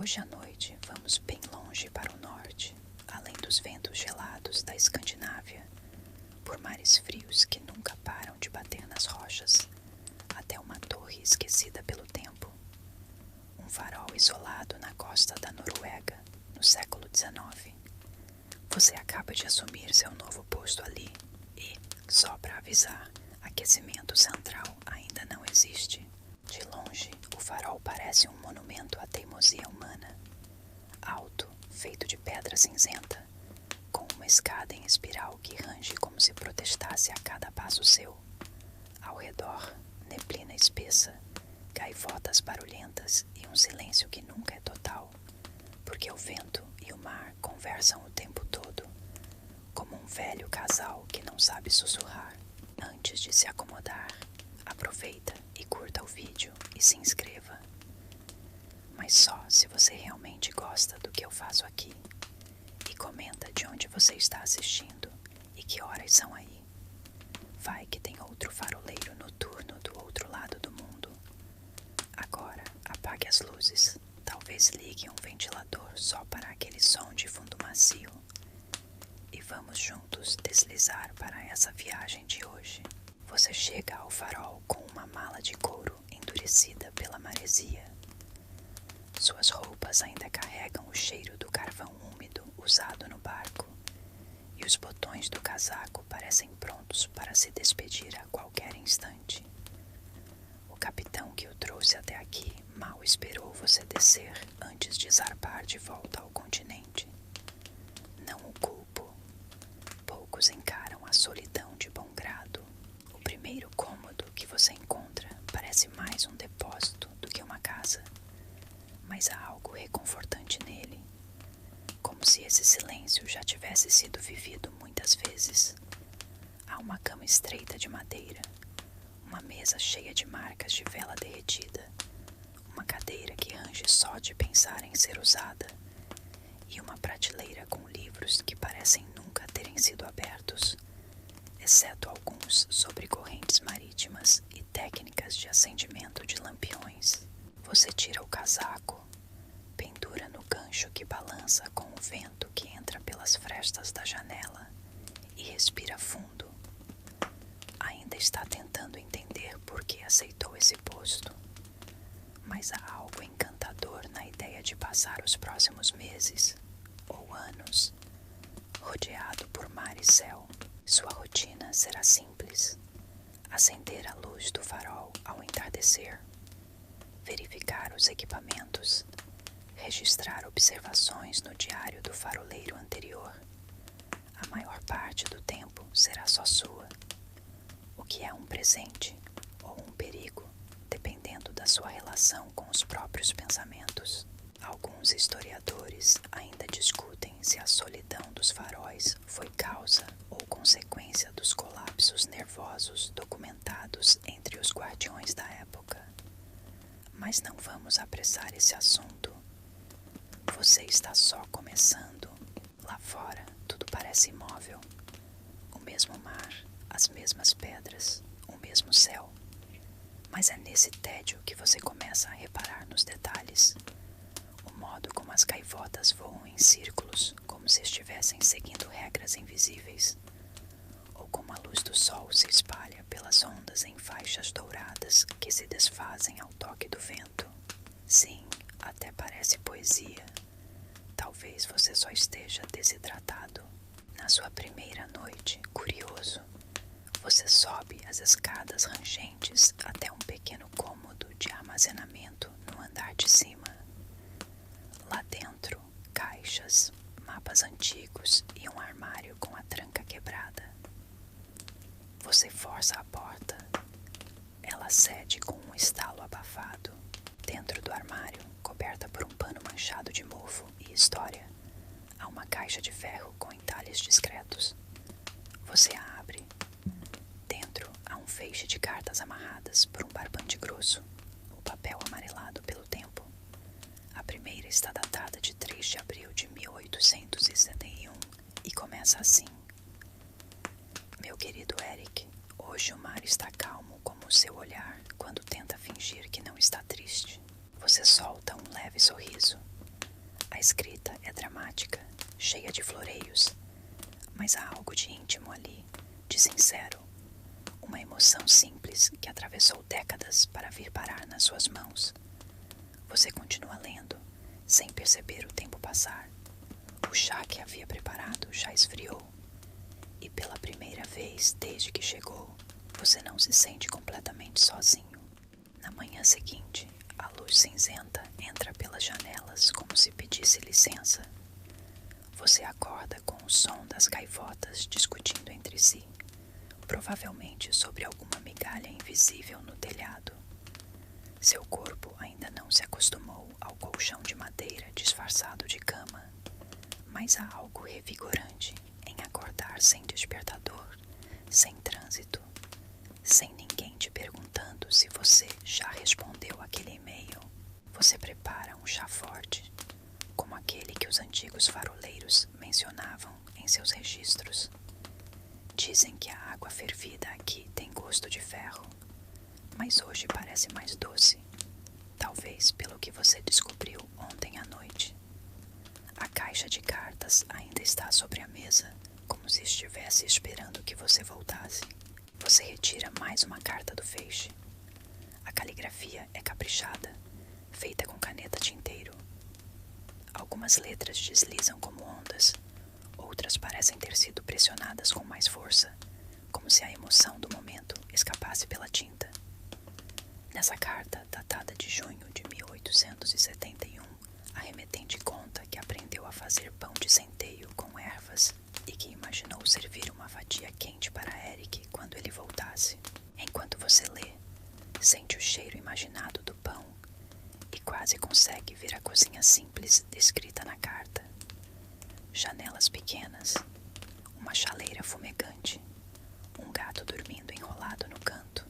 Hoje à noite vamos bem longe para o norte, além dos ventos gelados da Escandinávia, por mares frios que nunca param de bater nas rochas, até uma torre esquecida pelo tempo. Um farol isolado na costa da Noruega, no século XIX. Você acaba de assumir seu novo posto ali e, só para avisar, aquecimento central ainda não existe. De longe, o farol parece um monumento à teimosia humana. Alto, feito de pedra cinzenta, com uma escada em espiral que range como se protestasse a cada passo seu. Ao redor, neblina espessa, gaivotas barulhentas e um silêncio que nunca é total, porque o vento e o mar conversam o tempo todo, como um velho casal que não sabe sussurrar. Antes de se acomodar, aproveita e curta o vídeo e se inscreva. Mas só se você realmente gosta do que eu faço aqui. E comenta de onde você está assistindo e que horas são aí. Vai que tem outro faroleiro noturno do outro lado do mundo. Agora apague as luzes. Talvez ligue um ventilador só para aquele som de fundo macio. E vamos juntos deslizar para essa viagem de hoje. Você chega ao farol com uma mala de couro endurecida pela maresia. Suas roupas ainda carregam o cheiro do carvão úmido usado no barco, e os botões do casaco parecem prontos para se despedir a qualquer instante. O capitão que o trouxe até aqui mal esperou você descer antes de zarpar de volta ao continente. Não o culpo. Poucos encaram a solidão de bom grado. O primeiro cômodo que você encontra parece mais um depósito do que uma casa, mas há algo reconfortante nele, como se esse silêncio já tivesse sido vivido muitas vezes. Há uma cama estreita de madeira, uma mesa cheia de marcas de vela derretida, uma cadeira que range só de pensar em ser usada, e uma prateleira com livros que parecem nunca terem sido abertos, exceto alguns sobre correntes marítimas e técnicas de acendimento de lampiões. Você tira o casaco, pendura no gancho que balança com o vento que entra pelas frestas da janela e respira fundo. Ainda está tentando entender por que aceitou esse posto, mas há algo encantador na ideia de passar os próximos meses ou anos rodeado por mar e céu. Sua rotina será simples: acender a luz do farol ao entardecer, verificar os equipamentos, registrar observações no diário do faroleiro anterior. A maior parte do tempo será só sua, o que é um presente ou um perigo, dependendo da sua relação com os próprios pensamentos. Alguns historiadores ainda discutem se a solidão dos faróis foi causa ou consequência dos colapsos nervosos documentados entre os guardiões da época. Mas não vamos apressar esse assunto. Você está só começando. Lá fora, tudo parece imóvel. O mesmo mar, as mesmas pedras, o mesmo céu. Mas é nesse tédio que você começa a reparar nos detalhes. O modo como as gaivotas voam em círculos, como se estivessem seguindo regras invisíveis. Ou como a luz do sol se espalha pelas ondas em faixas douradas que se desfazem ao toque do vento. Sim, até parece poesia. Talvez você só esteja desidratado. Na sua primeira noite, curioso, você sobe as escadas rangentes até um pequeno cômodo de armazenamento no andar de cima. Lá dentro, caixas, mapas antigos e um armário com a tranca quebrada. Você força a porta. Ela cede com um estalo abafado. Dentro do armário, coberta por um pano manchado de mofo e história, há uma caixa de ferro com entalhes discretos. Você a abre. Dentro há um feixe de cartas amarradas por um barbante grosso, o papel amarelado pelo tempo. A primeira está datada de 3 de abril de 1871 e começa assim: Meu querido Eric, hoje o mar está calmo como o seu olhar quando tenta fingir que não está triste. Você solta um leve sorriso. escrita é dramática, cheia de floreios, mas há algo de íntimo ali, de sincero, uma emoção simples que atravessou décadas para vir parar nas suas mãos. Você continua lendo, sem perceber o tempo passar. O chá que havia preparado já esfriou, e pela primeira vez desde que chegou, você não se sente completamente sozinho. Na manhã seguinte, a luz cinzenta entra pelas janelas como se pedisse licença. Você acorda com o som das gaivotas discutindo entre si, provavelmente sobre alguma migalha invisível no telhado. Seu corpo ainda não se acostumou ao colchão de madeira disfarçado de cama, mas há algo revigorante em acordar sem despertador, sem trânsito, sem ninguém te perguntando se você já respondeu aquele e-mail. Você prepara um chá forte, como aquele que os antigos faroleiros mencionavam em seus registros. Dizem que a água fervida aqui tem gosto de ferro, mas hoje parece mais doce, talvez pelo que você descobriu ontem à noite. A caixa de cartas ainda está sobre a mesa, como se estivesse esperando que você voltasse. Você retira mais uma carta do feixe. A caligrafia é caprichada, feita com caneta tinteiro. Algumas letras deslizam como ondas, outras parecem ter sido pressionadas com mais força, como se a emoção do momento escapasse pela tinta. Nessa carta, datada de junho de 1871, a remetente conta que aprendeu a fazer pão de centeio com ervas e que imaginou servir uma fatia quente para Eric quando ele voltasse. Enquanto você lê, sente o cheiro imaginado do pão e quase consegue ver a cozinha simples descrita na carta. Janelas pequenas, uma chaleira fumegante, um gato dormindo enrolado no canto.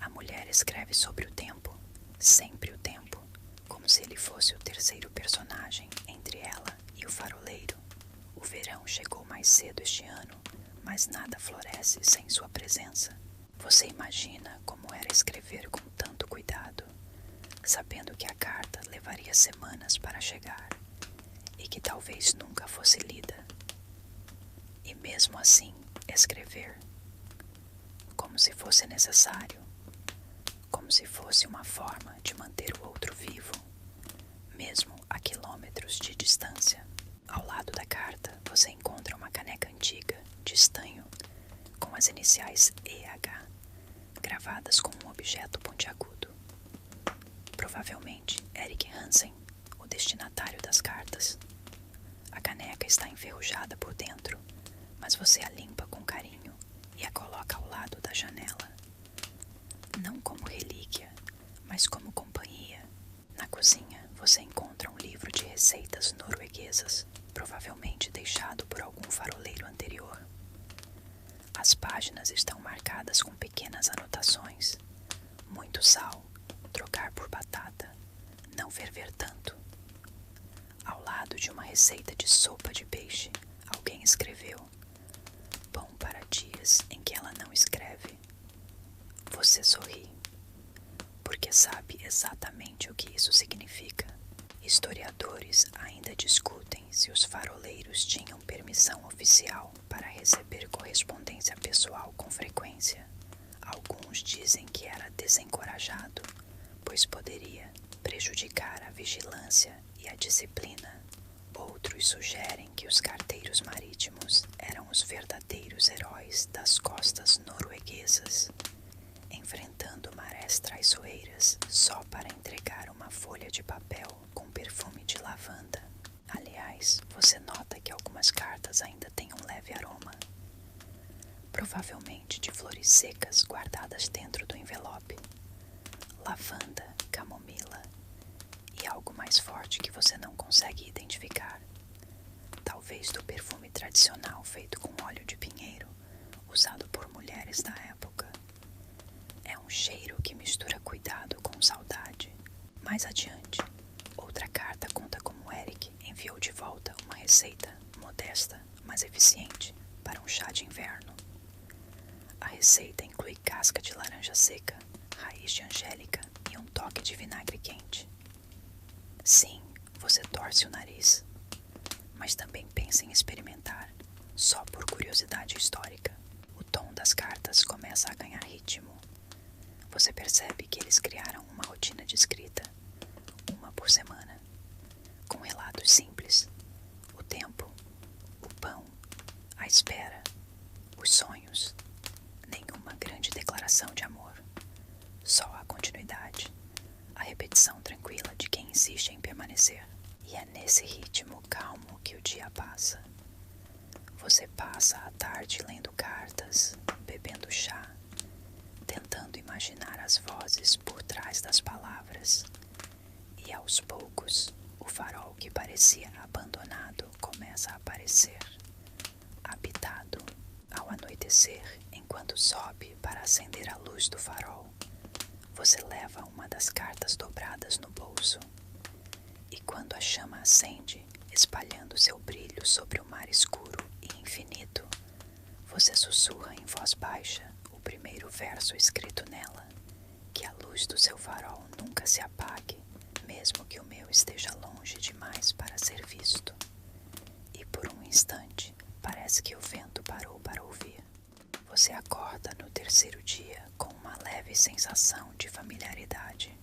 A mulher escreve sobre o tempo, sempre o tempo, como se ele fosse o terceiro personagem entre ela e o faroleiro. O verão chegou mais cedo este ano, mas nada floresce sem sua presença. Você imagina como era escrever com tanto cuidado, sabendo que a carta levaria semanas para chegar e que talvez nunca fosse lida. E mesmo assim, escrever, como se fosse necessário, como se fosse uma forma de manter o outro vivo, mesmo a quilômetros de distância. Ao lado da carta, você encontra uma caneca antiga, de estanho, com as iniciais EH, gravadas com um objeto pontiagudo. Provavelmente Eric Hansen, o destinatário das cartas. A caneca está enferrujada por dentro, mas você a limpa com carinho e a coloca ao lado da janela. Não como relíquia, mas como companhia. Na cozinha, você encontra um livro de receitas norueguesas, provavelmente deixado por algum faroleiro anterior. As páginas estão marcadas com pequenas anotações. Muito sal, trocar por batata, não ferver tanto. Ao lado de uma receita de sopa de peixe, alguém escreveu: pão para dias em que ela não escreve. Você sorri, porque sabe exatamente o que isso significa. Historiadores ainda discutem se os faroleiros tinham permissão oficial para receber correspondência pessoal com frequência. Alguns dizem que era desencorajado, pois poderia prejudicar a vigilância e a disciplina. Outros sugerem que os carteiros marítimos eram os verdadeiros heróis das costas norueguesas, enfrentando marés traiçoeiras só para entregar uma folha de papel com perfume de lavanda. Aliás, você nota que algumas cartas ainda têm um leve aroma, provavelmente de flores secas guardadas dentro do envelope. Lavanda, camomila e algo mais forte que você não consegue identificar. Talvez do perfume tradicional feito com óleo de pinheiro, usado por mulheres da época. É um cheiro que mistura cuidado com saudade. Mais adiante, outra carta conta como Eric enviou de volta uma receita modesta, mas eficiente, para um chá de inverno. A receita inclui casca de laranja seca, raiz de angélica e um toque de vinagre quente. Sim, você torce o nariz, mas também pensa em experimentar, só por curiosidade histórica. O tom das cartas começa a ganhar ritmo. Você percebe que eles criaram uma rotina de escrita, uma por semana, com relatos simples: o tempo, o pão, a espera, os sonhos. Nenhuma grande declaração de amor, só a continuidade, a repetição tranquila de quem insiste em permanecer. E é nesse ritmo calmo que o dia passa. Você passa a tarde lendo cartas, bebendo chá, tentando imaginar as vozes por trás das palavras. E aos poucos, o farol que parecia abandonado começa a aparecer, habitado. Ao anoitecer, enquanto sobe para acender a luz do farol, você leva uma das cartas dobradas no bolso. E quando a chama acende, espalhando seu brilho sobre o mar escuro e infinito, você sussurra em voz baixa o primeiro verso escrito nela: que a luz do seu farol nunca se apague, mesmo que o meu esteja longe demais para ser visto. E por um instante, parece que o vento parou para ouvir. Você acorda no terceiro dia com uma leve sensação de familiaridade.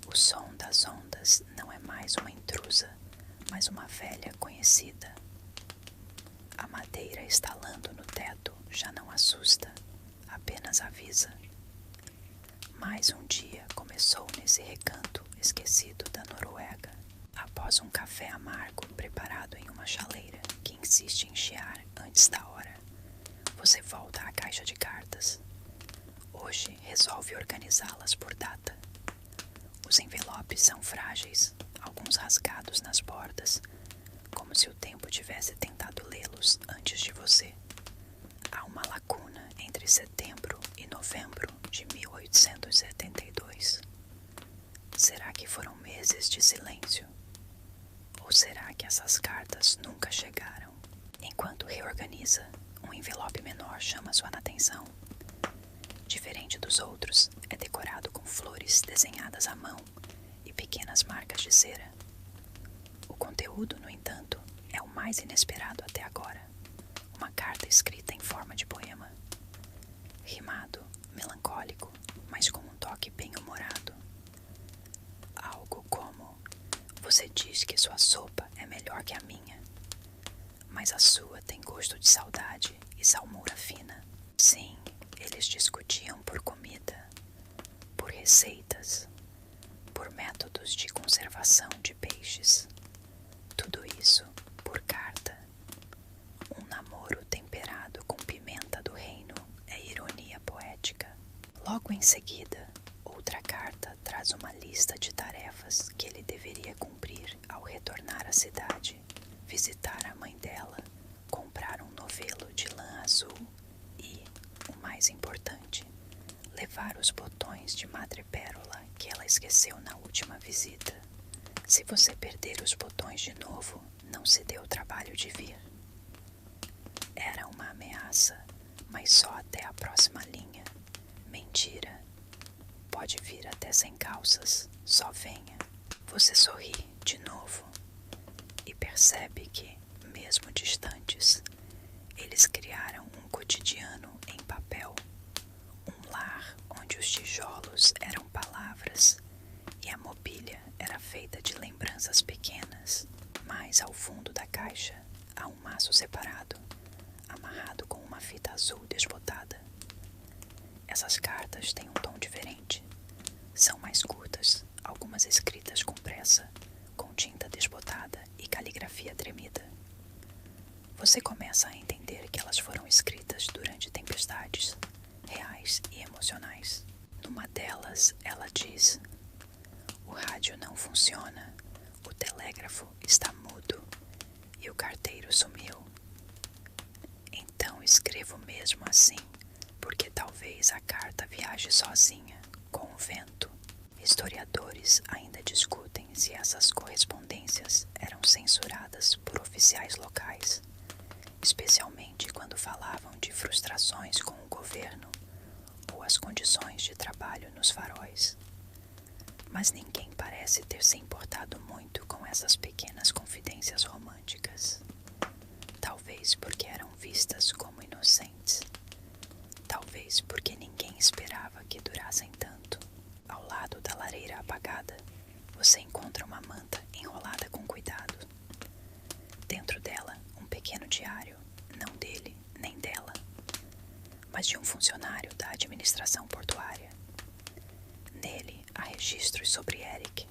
O som das ondas não é mais uma intrusa, mas uma velha conhecida. A madeira estalando no teto já não assusta, apenas avisa. Mais um dia começou nesse recanto esquecido da Noruega. Após um café amargo preparado em uma chaleira que insiste em chiar antes da hora, você volta à caixa de cartas. Hoje resolve organizá-las por data. Os envelopes são frágeis, alguns rasgados nas bordas, como se o tempo tivesse tentado lê-los antes de você. Há uma lacuna entre setembro e novembro de 1872. Será que foram meses de silêncio? Ou será que essas cartas nunca chegaram? Enquanto reorganiza, um envelope menor chama sua atenção. Diferente dos outros, é decorado com flores desenhadas à mão e pequenas marcas de cera. O conteúdo, no entanto, é o mais inesperado até agora. Uma carta escrita em forma de poema. Rimado, melancólico, mas com um toque bem-humorado. Algo como: você diz que sua sopa é melhor que a minha, mas a sua tem gosto de saudade e salmoura fina. Sim, eles discutiam por comida, por receitas, por métodos de conservação de peixes. Tudo isso por carta. Um namoro temperado com pimenta do reino é ironia poética. Logo em seguida, outra carta traz uma lista de tarefas que ele deveria cumprir ao retornar à cidade, visitar a mãe dela, comprar um novelo de lã azul e, o mais importante, levar os botões de madrepérola que ela esqueceu na última visita. Se você perder os botões de novo, não se dê o trabalho de vir. Era uma ameaça, mas só até a próxima linha. Mentira. Pode vir até sem calças, só venha. Você sorri de novo e percebe que, mesmo distantes, eles criaram um cotidiano em papel. Um lar onde os tijolos eram palavras e a mobília era feita de lembranças pequenas. Mas ao fundo da caixa há um maço separado, amarrado com uma fita azul desbotada. Essas cartas têm um tom diferente. São mais curtas, algumas escritas com pressa, com tinta desbotada e caligrafia tremida. Você começa a entender que elas foram escritas durante tempestades, reais e emocionais. Numa delas, ela diz: o rádio não funciona, o telégrafo está mudo e o carteiro sumiu. Então escrevo mesmo assim, porque talvez a carta viaje sozinha, com o vento. Historiadores ainda discutem se essas correspondências eram censuradas por oficiais locais, especialmente quando falavam de frustrações com o governo ou as condições de trabalho nos faróis. Mas ninguém parece ter se importado muito essas pequenas confidências românticas. Talvez porque eram vistas como inocentes. Talvez porque ninguém esperava que durassem tanto. Ao lado da lareira apagada, você encontra uma manta enrolada com cuidado. Dentro dela, um pequeno diário, não dele nem dela, mas de um funcionário da administração portuária. Nele há registros sobre Eric.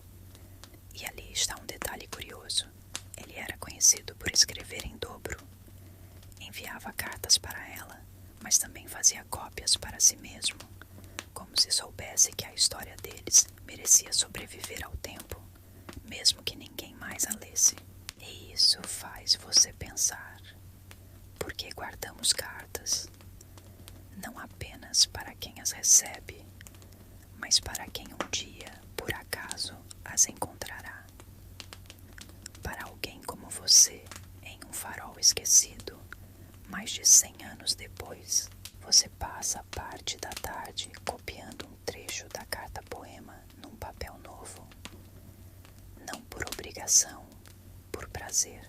E ali está um detalhe curioso. Ele era conhecido por escrever em dobro. Enviava cartas para ela, mas também fazia cópias para si mesmo, como se soubesse que a história deles merecia sobreviver ao tempo, mesmo que ninguém mais a lesse. E isso faz você pensar: por que guardamos cartas? Não apenas para quem as recebe, mas para quem um dia, por acaso, as encontrará. Para alguém como você, em um farol esquecido, mais de 100 anos depois, você passa parte da tarde copiando um trecho da carta-poema num papel novo. Não por obrigação, por prazer.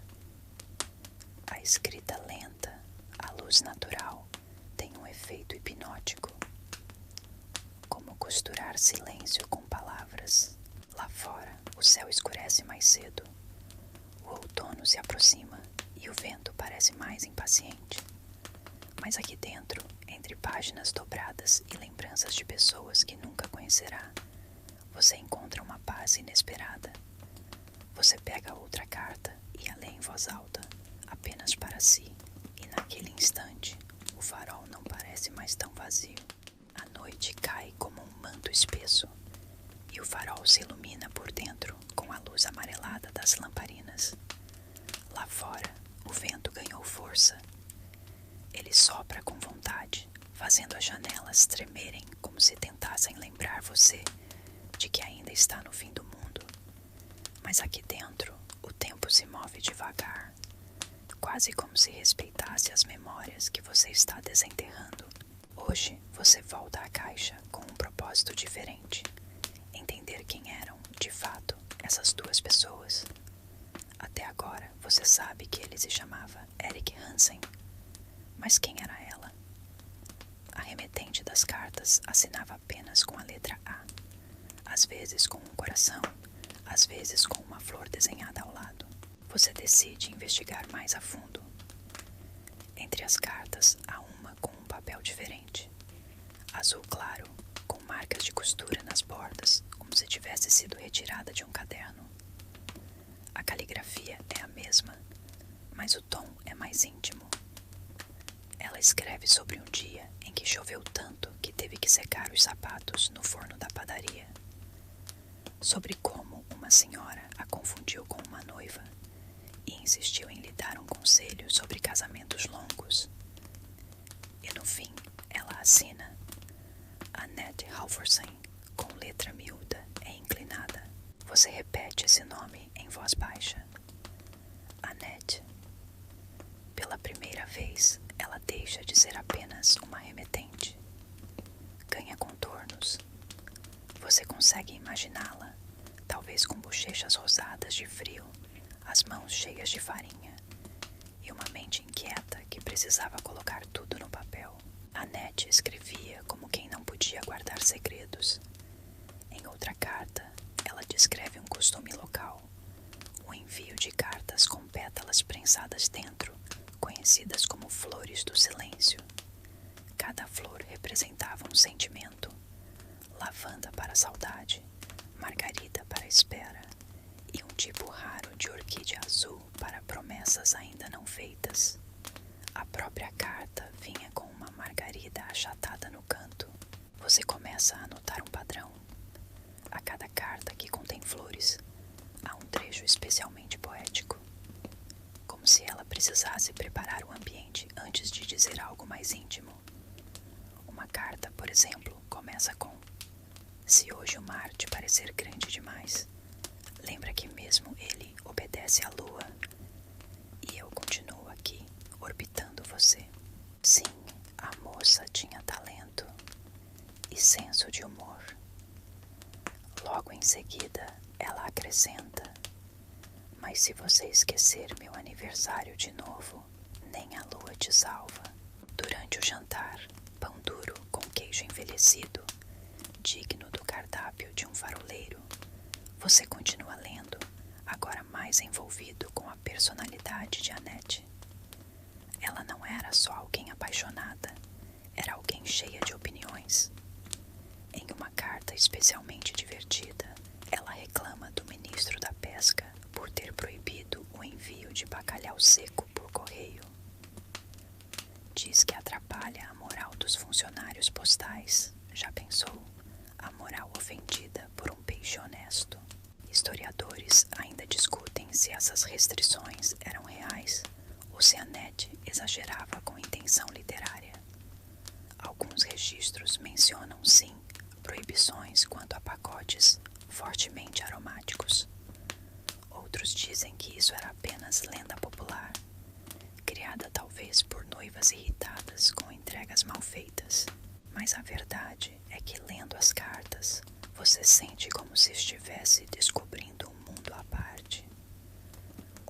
A escrita lenta, a luz natural, tem um efeito hipnótico. Como costurar silêncio com palavras. Lá fora, o céu escurece mais cedo. O outono se aproxima e o vento parece mais impaciente. Mas aqui dentro, entre páginas dobradas e lembranças de pessoas que nunca conhecerá, você encontra uma paz inesperada. Você pega outra carta e a lê em voz alta, apenas para si, e naquele instante, o farol não parece mais tão vazio. A noite cai como um manto espesso, e o farol se ilumina por dentro com a luz amarelada das lamparinas. Lá fora, o vento ganhou força. Ele sopra com vontade, fazendo as janelas tremerem como se tentassem lembrar você de que ainda está no fim do mundo. Mas aqui dentro, o tempo se move devagar, quase como se respeitasse as memórias que você está desenterrando. Hoje, você volta à caixa com um propósito diferente: entender quem eram, de fato, essas duas pessoas. Até agora, você sabe que ele se chamava Eric Hansen. Mas quem era ela? A remetente das cartas assinava apenas com a letra A, às vezes com um coração, às vezes com uma flor desenhada ao lado. Você decide investigar mais a fundo. Entre as cartas, há uma com um papel diferente. Azul claro, com marcas de costura nas bordas, como se tivesse sido retirada de um caderno. A caligrafia é a mesma, mas o tom é mais íntimo. Ela escreve sobre um dia em que choveu tanto que teve que secar os sapatos no forno da padaria. Sobre como uma senhora a confundiu com uma noiva e insistiu em lhe dar um conselho sobre casamentos longos. E no fim, ela assina Annette Halvorsen, com letra miúda e inclinada. Você repete esse nome em voz baixa. Annette. Pela primeira vez, ela deixa de ser apenas uma remetente. Ganha contornos. Você consegue imaginá-la, talvez com bochechas rosadas de frio, as mãos cheias de farinha e uma mente inquieta que precisava colocar tudo no papel. Annette escrevia como quem não podia guardar segredos. Em outra carta, ela descreve um costume local, o envio de cartas com pétalas prensadas dentro, conhecidas como flores do silêncio. Cada flor representava um sentimento: lavanda para a saudade, margarida para a espera e um tipo raro de orquídea azul para promessas ainda não feitas. A própria carta vinha com uma margarida achatada no canto. Você começa a notar um padrão. A cada carta que contém flores, há um trecho especialmente poético, como se ela precisasse preparar o ambiente antes de dizer algo mais íntimo. Uma carta, por exemplo, começa com: se hoje o mar te parecer grande demais, lembra que mesmo ele obedece à lua, e eu continuo aqui, orbitando você. Sim, a moça tinha talento e senso de humor. Logo em seguida, ela acrescenta: Mas se você esquecer meu aniversário de novo, nem a lua te salva. Durante o jantar, pão duro com queijo envelhecido, digno do cardápio de um faroleiro, você continua lendo, agora mais envolvido com a personalidade de Annette. Ela não era só alguém apaixonada, era alguém cheia de opiniões. Em uma carta especialmente divertida, ela reclama do ministro da Pesca por ter proibido o envio de bacalhau seco por correio. Diz que atrapalha a moral dos funcionários postais. Já pensou? A moral ofendida por um peixe honesto. Historiadores ainda discutem se essas restrições eram reais ou se Annette exagerava com intenção literária. Alguns registros mencionam, sim, proibições quanto a pacotes fortemente aromáticos. Outros dizem que isso era apenas lenda popular, criada talvez por noivas irritadas com entregas mal feitas. Mas a verdade é que, lendo as cartas, você sente como se estivesse descobrindo um mundo à parte.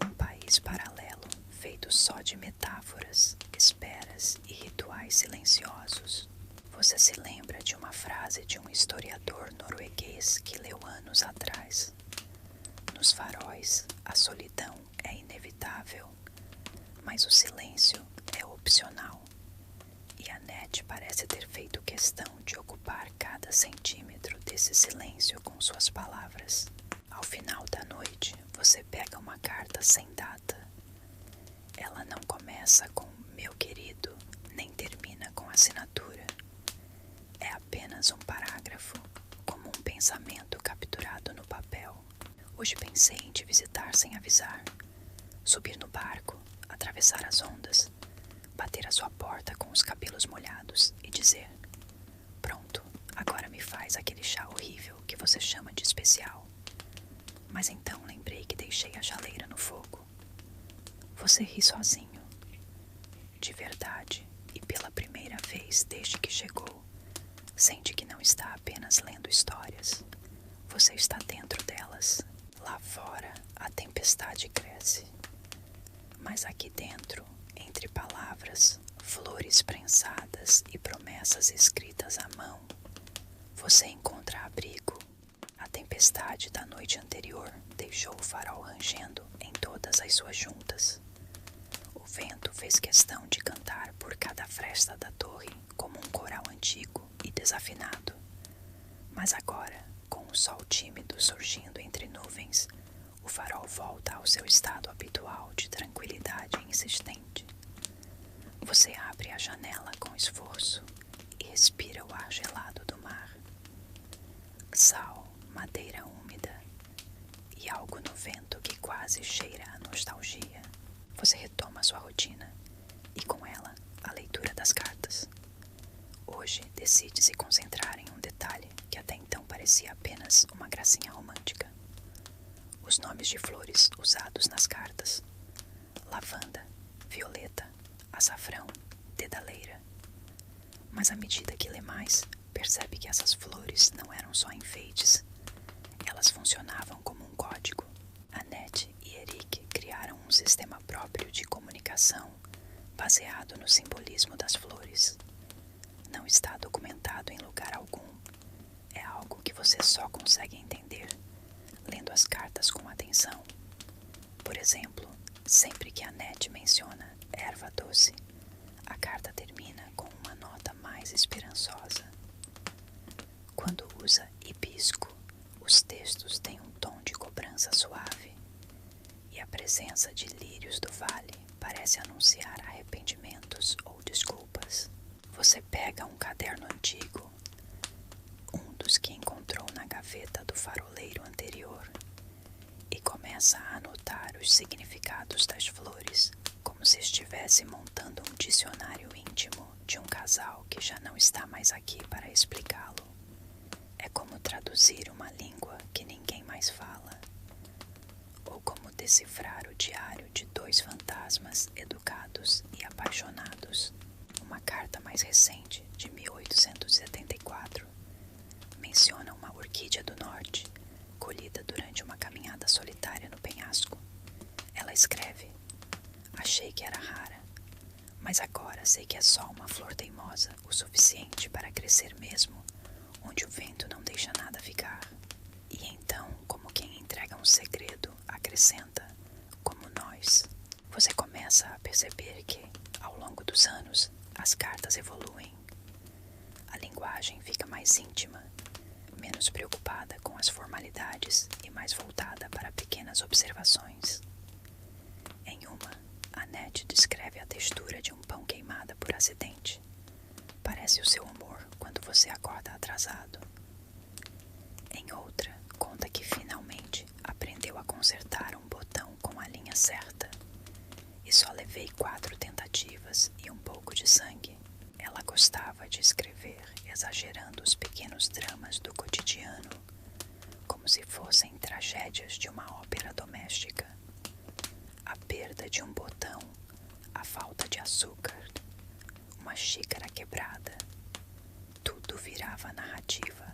Um país paralelo, feito só de metáforas, esperas e rituais silenciosos. Você se lembra de uma frase de um historiador norueguês que leu anos atrás. Nos faróis, a solidão é inevitável, mas o silêncio é opcional. E Annette parece ter feito questão de ocupar cada centímetro desse silêncio com suas palavras. Ao final da noite, você pega uma carta sem data. Ela não começa com "meu querido", nem termina com assinatura. É apenas um parágrafo, como um pensamento capturado no papel. Hoje pensei em te visitar sem avisar, subir no barco, atravessar as ondas, bater à sua porta com os cabelos molhados e dizer: "Pronto, agora me faz aquele chá horrível que você chama de especial." Mas então lembrei que deixei a chaleira no fogo. Você ri sozinho. De verdade, e pela primeira vez desde que chegou, sente que não está apenas lendo histórias. Você está dentro delas. Lá fora, a tempestade cresce. Mas aqui dentro, entre palavras, flores prensadas e promessas escritas à mão, você encontra abrigo. A tempestade da noite anterior deixou o farol rangendo em todas as suas juntas. O vento fez questão de cantar por cada fresta da torre como um coral antigo e desafinado. Mas agora, com o sol tímido surgindo entre nuvens, o farol volta ao seu estado habitual de tranquilidade insistente. Você abre a janela com esforço e respira o ar gelado do mar. Sal, madeira úmida e algo no vento que quase cheira a nostalgia. Você retoma sua rotina e, com ela, a leitura das cartas. Hoje decide se concentrar em um detalhe que até então parecia apenas uma gracinha romântica. Os nomes de flores usados nas cartas: lavanda, violeta, açafrão, dedaleira. Mas à medida que lê mais, percebe que essas flores não eram só enfeites. Elas funcionavam como um código. Annette e Eric criaram um sistema próprio de comunicação baseado no simbolismo das flores. Não está documentado em lugar algum. É algo que você só consegue entender lendo as cartas com atenção. Por exemplo, sempre que Annette menciona erva doce, a carta termina com uma nota mais esperançosa. Quando usa hibisco, os textos têm um tom de cobrança suave, e a presença de lírios do vale parece anunciar arrependimentos ou desculpas. Você pega um caderno antigo, um dos que encontrou na gaveta do faroleiro anterior, e começa a anotar os significados das flores, como se estivesse montando um dicionário íntimo de um casal que já não está mais aqui para explicá-lo. É como traduzir uma língua que ninguém mais fala, ou como decifrar o diário de dois fantasmas educados e apaixonados. Uma carta mais recente, de 1874, menciona uma orquídea do norte, colhida durante uma caminhada solitária no penhasco. escreve. Achei que era rara, mas agora sei que é só uma flor teimosa o suficiente para crescer mesmo, onde o vento não deixa nada ficar. E então, como quem entrega um segredo, acrescenta, como nós. Você começa a perceber que, ao longo dos anos, as cartas evoluem. A linguagem fica mais íntima, menos preocupada com as formalidades e mais voltada para pequenas observações. Em uma, Annette descreve a textura de um pão queimada por acidente. Parece o seu humor quando você acorda atrasado. Em outra, conta que finalmente aprendeu a consertar um botão com a linha certa. E só levei 4 tentativas e um pouco de sangue. Ela gostava de escrever, exagerando os pequenos dramas do cotidiano, como se fossem tragédias de uma ópera doméstica. A perda de um botão, a falta de açúcar, uma xícara quebrada. Tudo virava narrativa.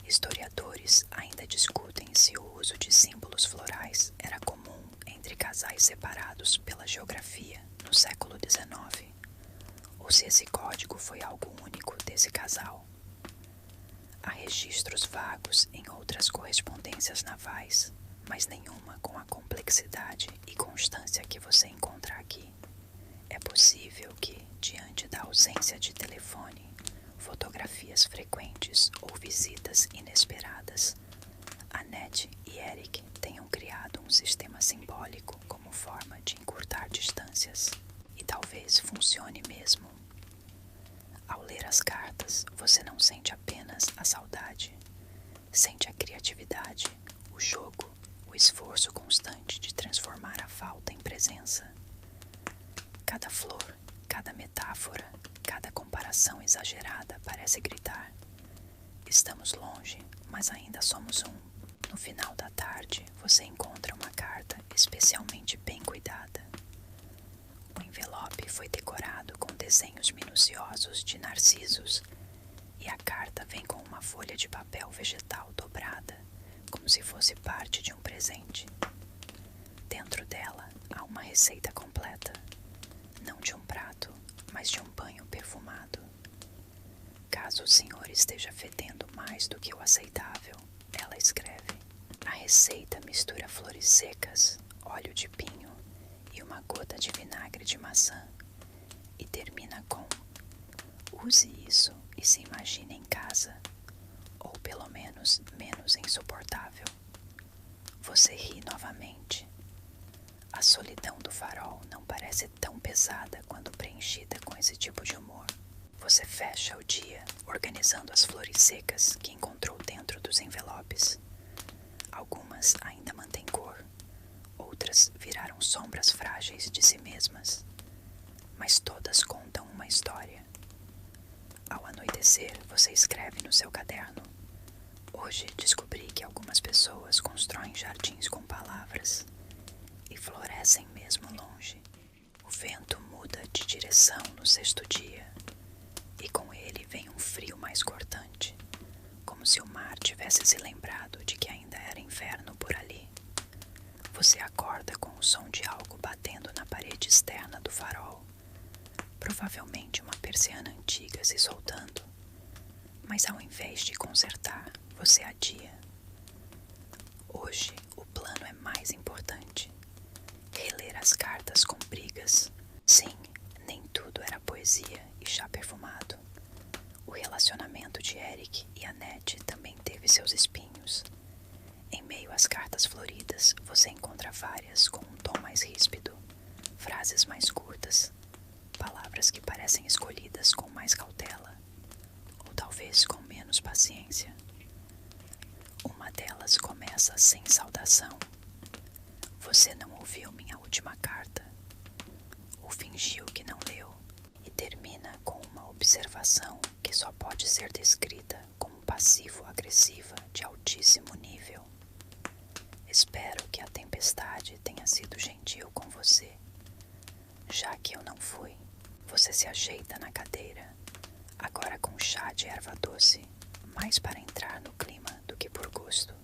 Historiadores ainda discutem se o uso de símbolos florais era comum entre casais separados pela geografia no século XIX, ou se esse código foi algo único desse casal. Há registros vagos em outras correspondências navais, mas nenhuma com a complexidade e constância que você encontra aqui. É possível que, diante da ausência de telefone, fotografias frequentes ou visitas inesperadas, Annette e Eric tenham criado um sistema simbólico como forma de encurtar distâncias. E talvez funcione mesmo. Ao ler as cartas, você não sente apenas a saudade. Sente a criatividade, o jogo, o esforço constante de transformar a falta em presença. Cada flor, cada metáfora, cada comparação exagerada parece gritar: estamos longe, mas ainda somos um. No final da tarde, você encontra uma carta especialmente bem cuidada. O envelope foi decorado com desenhos minuciosos de narcisos e a carta vem com uma folha de papel vegetal dobrada, como se fosse parte de um presente. Dentro dela há uma receita completa, não de um prato, mas de um banho perfumado. Caso o senhor esteja fedendo mais do que o aceitável, ela escreve. A receita mistura flores secas, óleo de pinho e uma gota de vinagre de maçã e termina com: use isso e se imagine em casa, ou pelo menos insuportável. Você ri novamente. A solidão do farol não parece tão pesada quando preenchida com esse tipo de humor. Você fecha o dia organizando as flores secas que encontrou dentro dos envelopes. Algumas ainda mantêm cor, outras viraram sombras frágeis de si mesmas, mas todas contam uma história. Ao anoitecer, você escreve no seu caderno: hoje descobri que algumas pessoas constroem jardins com palavras e florescem mesmo longe. O vento muda de direção no 6º dia, e com ele vem um frio mais cortante, como se o mar tivesse se lembrado de que ainda era inverno por ali. Você acorda com o som de algo batendo na parede externa do farol, provavelmente uma persiana antiga se soltando, mas ao invés de consertar, você adia. Hoje, o plano é mais importante. Reler as cartas com brigas. Sim, nem tudo era poesia e chá perfumado. O relacionamento de Eric e Annette também teve seus espinhos. Em meio às cartas floridas, você encontra várias com um tom mais ríspido, frases mais curtas, palavras que parecem escolhidas com mais cautela, ou talvez com menos paciência. Uma delas começa sem saudação. Você não ouviu minha última carta, ou fingiu que não leu, e termina com uma observação que só pode ser descrita como passivo-agressiva de altíssimo nível. Espero que a tempestade tenha sido gentil com você. Já que eu não fui, você se ajeita na cadeira, agora com chá de erva doce, mais para entrar no clima do que por gosto,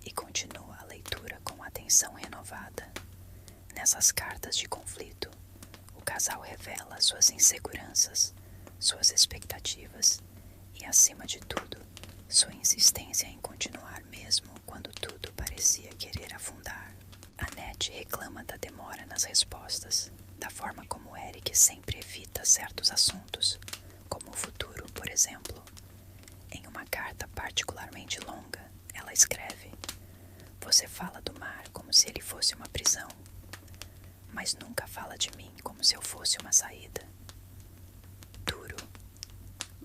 e continua a leitura com atenção renovada. Nessas cartas de conflito, o casal revela suas inseguranças, suas expectativas e, acima de tudo, sua insistência em continuar mesmo quando tudo parecia querer afundar. Annette reclama da demora nas respostas, da forma como Eric sempre evita certos assuntos, como o futuro, por exemplo. Em uma carta particularmente longa, ela escreve: "Você fala do mar como se ele fosse uma prisão, mas nunca fala de mim como se eu fosse uma saída." Duro,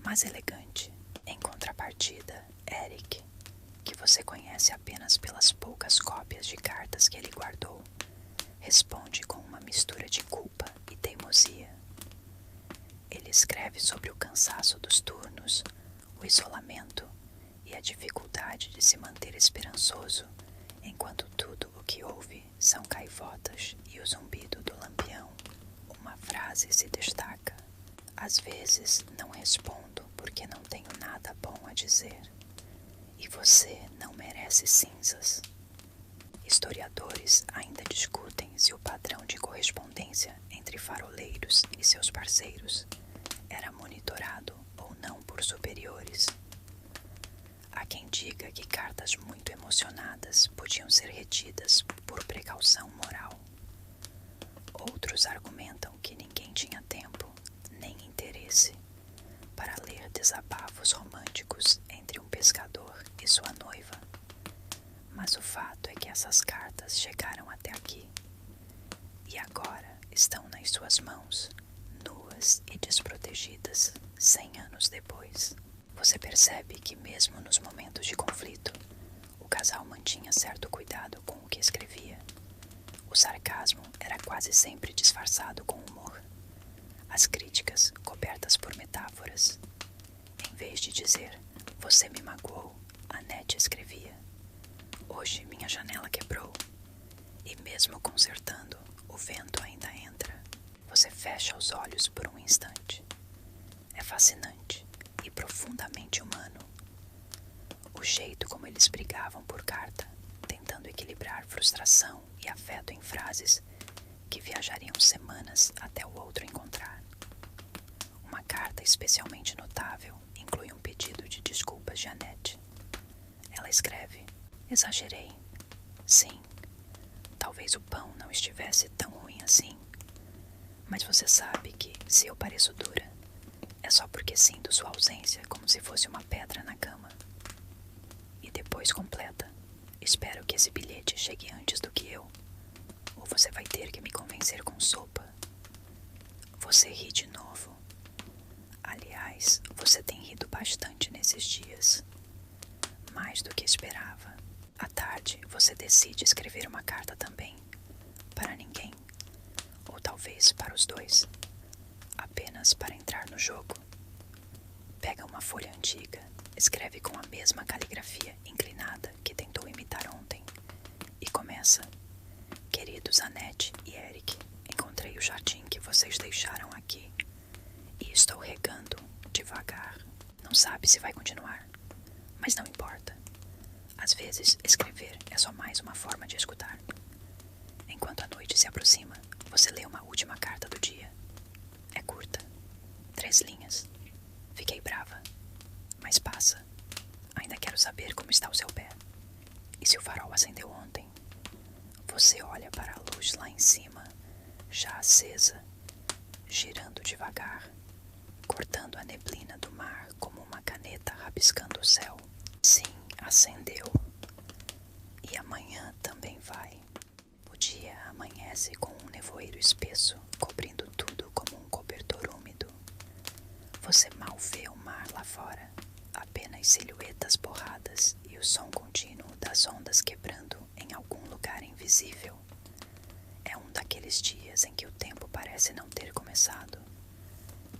mas elegante. Em contrapartida, Eric, que você conhece apenas pelas poucas cópias de cartas que ele guardou, responde com uma mistura de culpa e teimosia. Ele escreve sobre o cansaço dos turnos, o isolamento e a dificuldade de se manter esperançoso enquanto tudo o que ouve são gaivotas e o zumbido do lampião. Uma frase se destaca: "Às vezes não respondo porque não tenho nada bom a dizer. E você não merece cinzas." Historiadores ainda discutem se o padrão de correspondência entre faroleiros e seus parceiros era monitorado ou não por superiores. Há quem diga que cartas muito emocionadas podiam ser retidas por precaução moral. Outros argumentam que ninguém tinha tempo, nem interesse, para ler desabafos românticos entre um pescador e sua noiva. Mas o fato é que essas cartas chegaram até aqui e agora estão nas suas mãos, nuas e desprotegidas, 100 anos depois. Você percebe que mesmo nos momentos de conflito, o casal mantinha certo cuidado com o que escrevia. O sarcasmo era quase sempre disfarçado com humor, as críticas cobertas por metáforas. Em vez de dizer "você me magoou", Annette escrevia: "Hoje minha janela quebrou, e mesmo consertando, o vento ainda entra." Você fecha os olhos por um instante. É fascinante e profundamente humano. O jeito como eles brigavam por carta, tentando equilibrar frustração e afeto em frases que viajariam semanas até o outro encontrar. Uma carta especialmente notável inclui um pedido de desculpas de Annette. Ela escreve: "Exagerei. Sim, talvez o pão não estivesse tão ruim assim. Mas você sabe que, se eu pareço dura, é só porque sinto sua ausência como se fosse uma pedra na cama." E depois completa: "Espero que esse bilhete chegue antes do que eu, ou você vai ter que me convencer com sopa." Você ri de novo. Aliás, você tem rido bastante nesses dias. Mais do que esperava. À tarde, você decide escrever uma carta também. Para ninguém. Ou talvez para os dois. Apenas para entrar no jogo. Pega uma folha antiga, escreve com a mesma caligrafia inclinada que tentou imitar ontem e começa: "Queridos Annette e Eric, encontrei o jardim que vocês deixaram aqui e estou regando devagar." Não sabe se vai continuar, mas não importa. Às vezes, escrever é só mais uma forma de escutar. Enquanto a noite se aproxima, você lê uma última carta do dia. É curta, 3 linhas. "Fiquei brava, mas passa. Ainda quero saber como está o seu pé. E se o farol acendeu ontem?" Você olha para a luz lá em cima, já acesa, girando devagar, cortando a neblina do mar como uma caneta rabiscando o céu. Sim, acendeu. E amanhã também vai. O dia amanhece com um nevoeiro espesso, cobrindo tudo como um cobertor úmido. Você mal vê o mar lá fora, apenas silhuetas borradas e o som contínuo das ondas quebrando em algum lugar invisível. É um daqueles dias em que o tempo parece não ter começado.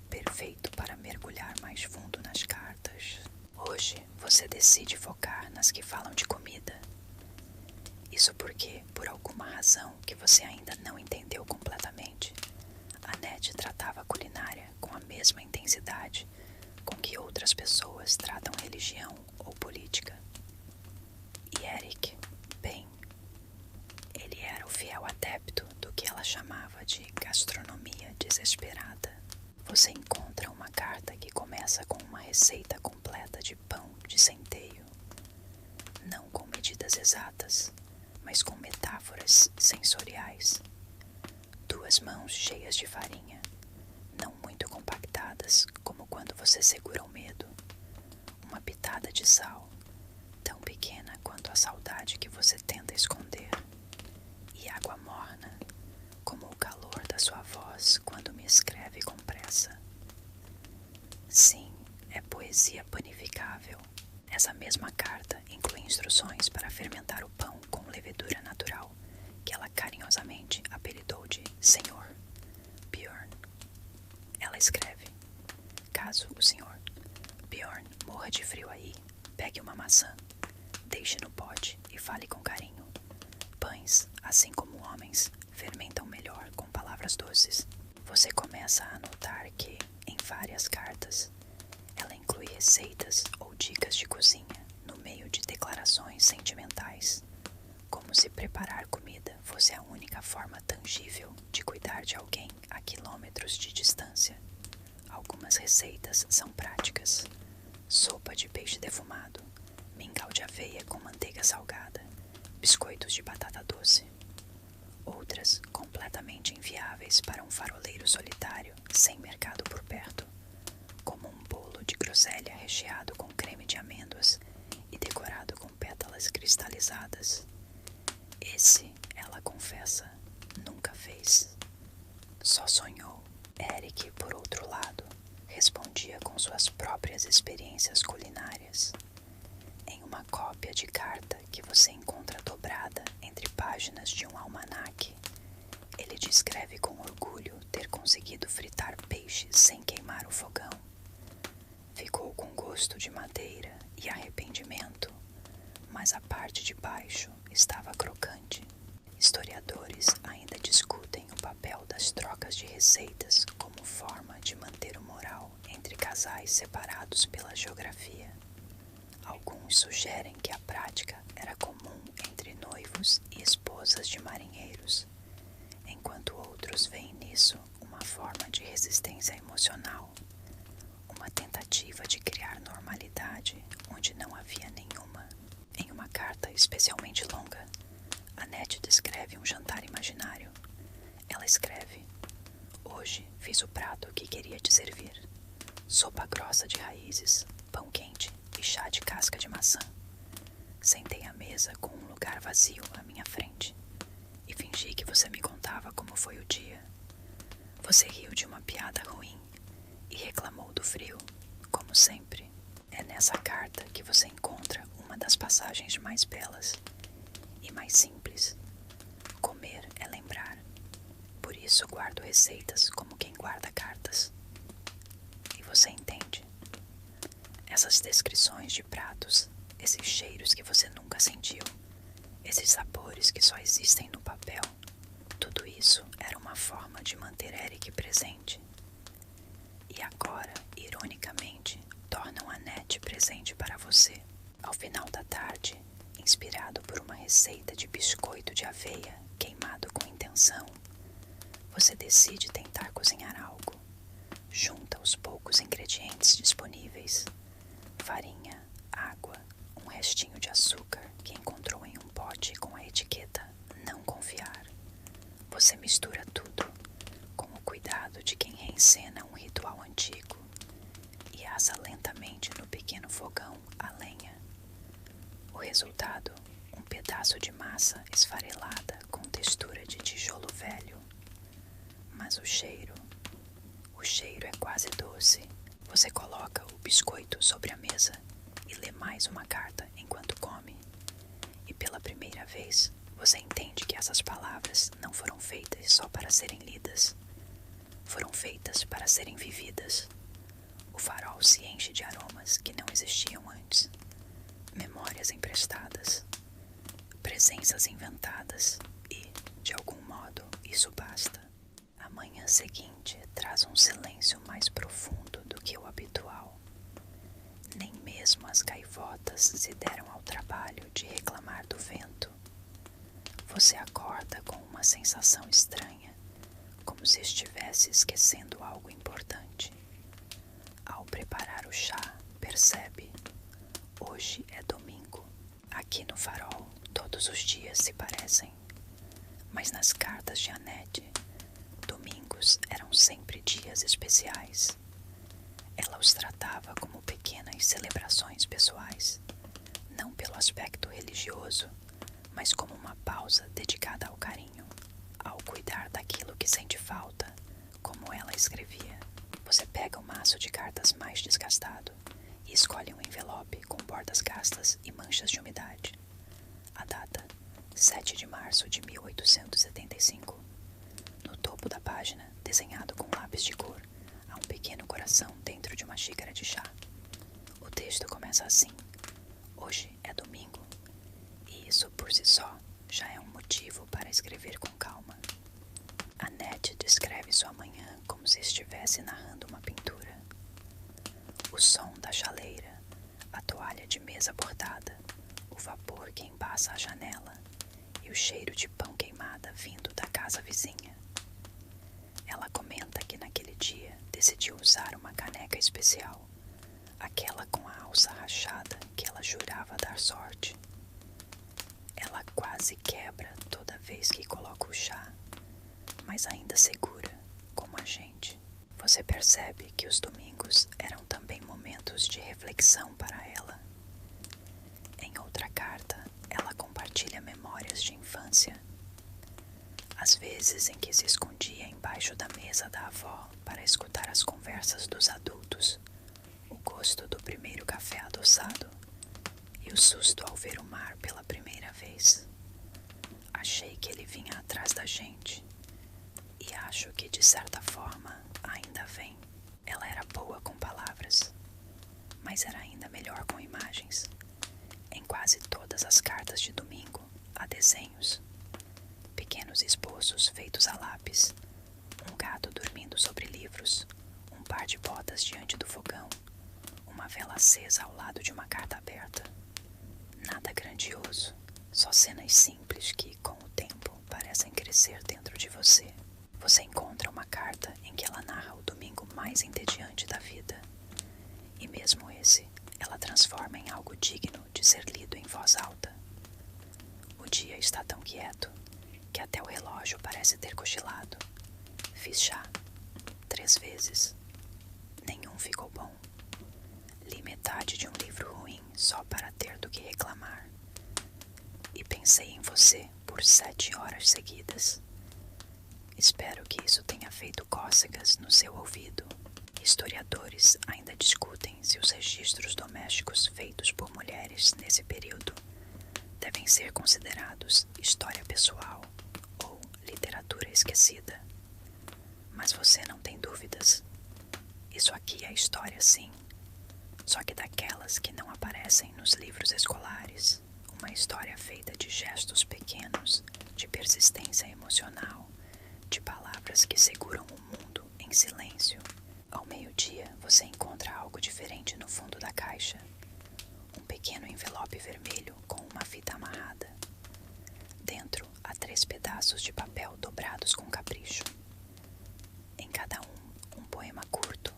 Perfeito para mergulhar mais fundo nas cartas. Hoje você decide focar nas que falam de comida. Isso porque, por alguma razão que você ainda não entendeu completamente, Annette tratava a culinária com a mesma intensidade com que outras pessoas tratam religião ou política. E Eric, bem, ele era o fiel adepto do que ela medidas exatas, mas com metáforas sensoriais. 2 mãos cheias de farinha, não muito compactadas como quando você segura o medo. Uma pitada de sal, tão pequena quanto a saudade que você tenta esconder. E água morna, como o calor da sua voz quando me escreve com pressa. Sim, é poesia panificável. Essa mesma carta inclui instruções para fermentar o pão com levedura natural, que ela carinhosamente apelidou de Senhor Bjorn. Ela escreve: caso o Sr. Bjorn morra de frio aí, pegue uma maçã, deixe no pote e fale com carinho. Pães, assim como homens, fermentam melhor com palavras doces. Você começa a notar que, em várias cartas, ela inclui receitas ou dicas de cozinha no meio de declarações sentimentais, como se preparar comida fosse a única forma tangível de cuidar de alguém a quilômetros de distância. Algumas receitas são práticas: sopa de peixe defumado, mingau de aveia com manteiga salgada, biscoitos de batata doce. Outras completamente inviáveis para um faroleiro solitário sem mercado por perto, como um bolo de groselha recheado com creme de amêndoas e decorado com pétalas cristalizadas. Esse, ela confessa, nunca fez. Só sonhou. Eric, por outro lado, respondia com suas próprias experiências culinárias. Em uma cópia de carta que você encontra dobrada entre páginas de um almanaque, ele descreve com orgulho ter conseguido fritar peixe sem queimar o fogão. Ficou com gosto de madeira e arrependimento, mas a parte de baixo estava crocante. Historiadores ainda discutem o papel das trocas de receitas como forma de manter o moral entre casais separados pela geografia. Alguns sugerem que a prática era comum entre noivos e esposas de marinheiros, enquanto outros veem nisso uma forma de resistência emocional, uma tentativa de criar normalidade onde não havia nenhuma. Em uma carta especialmente longa, Annette descreve um jantar imaginário. Ela escreve: hoje fiz o prato que queria te servir. Sopa grossa de raízes, pão quente e chá de casca de maçã. Sentei à mesa com um lugar vazio à minha frente e fingi que você me contava como foi o dia. Você riu de uma piada ruim e reclamou do frio, como sempre. É nessa carta que você encontra uma das passagens mais belas e mais simples. Comer é lembrar. Por isso guardo receitas como quem guarda cartas. E você entende? Essas descrições de pratos, esses cheiros que você nunca sentiu, esses sabores que só existem no papel, tudo isso era uma forma de manter Eric presente. E agora, ironicamente, tornam Annette presente para você. Ao final da tarde, inspirado por uma receita de biscoito de aveia queimado com intenção, você decide tentar cozinhar algo. Junta os poucos ingredientes disponíveis: farinha, água, um restinho de açúcar que encontrou em um pote com a etiqueta "Não confiar". Você mistura tudo, com o cuidado de quem reencena um ritual antigo, e assa lentamente no pequeno fogão a lenha. O resultado, um pedaço de massa esfarelada com textura de tijolo velho. Mas o cheiro é quase doce. Você coloca o biscoito sobre a mesa e lê mais uma carta enquanto come. E pela primeira vez, você entende que essas palavras não foram feitas só para serem lidas. Foram feitas para serem vividas. O farol se enche de aromas que não existiam antes. Memórias emprestadas, presenças inventadas e, de algum modo, isso basta. A manhã seguinte traz um silêncio mais profundo do que o habitual. Nem mesmo as gaivotas se deram ao trabalho de reclamar do vento. Você acorda com uma sensação estranha, como se estivesse esquecendo algo importante. Ao preparar o chá, percebe: hoje é domingo. Aqui no Farol, todos os dias se parecem, mas nas cartas de Annette, domingos eram sempre dias especiais. Ela os tratava como pequenas celebrações pessoais, não pelo aspecto religioso, mas como uma pausa dedicada ao carinho, ao cuidar daquilo que sente falta, como ela escrevia. Você pega o maço de cartas mais desgastado e escolhe um envelope com bordas gastas e manchas de umidade. A data, 7 de março de 1875. No topo da página, desenhado com lápis de cor, há um pequeno coração dentro de uma xícara de chá. O texto começa assim: hoje é domingo, e isso por si só já é um motivo para escrever com calma. Annette descreve sua manhã como se estivesse narrando uma pintura. O som da chaleira, a toalha de mesa bordada, o vapor que embaça a janela e o cheiro de pão queimada vindo da casa vizinha. Ela comenta que naquele dia decidiu usar uma caneca especial, aquela com a alça rachada que ela jurava dar sorte. Ela quase quebra toda vez que coloca o chá, mas ainda segura, como a gente. Você percebe que os domingos eram também momentos de reflexão para ela. Em outra carta, ela compartilha memórias de infância. As vezes em que se escondia embaixo da mesa da avó para escutar as conversas dos adultos, o gosto do primeiro café adoçado e o susto ao ver o mar pela primeira vez. Achei que ele vinha atrás da gente e acho que de certa forma ainda vem. Ela era boa com palavras, mas era ainda melhor com imagens. Em quase todas as cartas de domingo há desenhos, pequenos esboços feitos a lápis, um gato dormindo sobre livros, um par de botas diante do fogão, uma vela acesa ao lado de uma carta aberta. Nada grandioso, só cenas simples que, com o tempo, parecem crescer dentro de você. Você encontra uma carta em que ela narra o domingo mais entediante da vida. E mesmo esse, ela transforma em algo digno de ser lido em voz alta. O dia está tão quieto que até o relógio parece ter cochilado. Fiz chá 3 vezes. Nenhum ficou bom. Li metade de um livro ruim só para ter do que reclamar. E pensei em você por 7 horas seguidas. Espero que isso tenha feito cócegas no seu ouvido. Historiadores ainda discutem se os registros domésticos feitos por mulheres nesse período devem ser considerados história pessoal ou literatura esquecida. Mas você não tem dúvidas. Isso aqui é história, sim. Só que daquelas que não aparecem nos livros escolares. Uma história feita de gestos pequenos, de persistência emocional, de palavras que seguram o mundo em silêncio. Ao meio-dia, você encontra algo diferente no fundo da caixa. Um pequeno envelope vermelho com uma fita amarrada. Dentro há 3 pedaços de papel dobrados com capricho. Em cada um poema curto,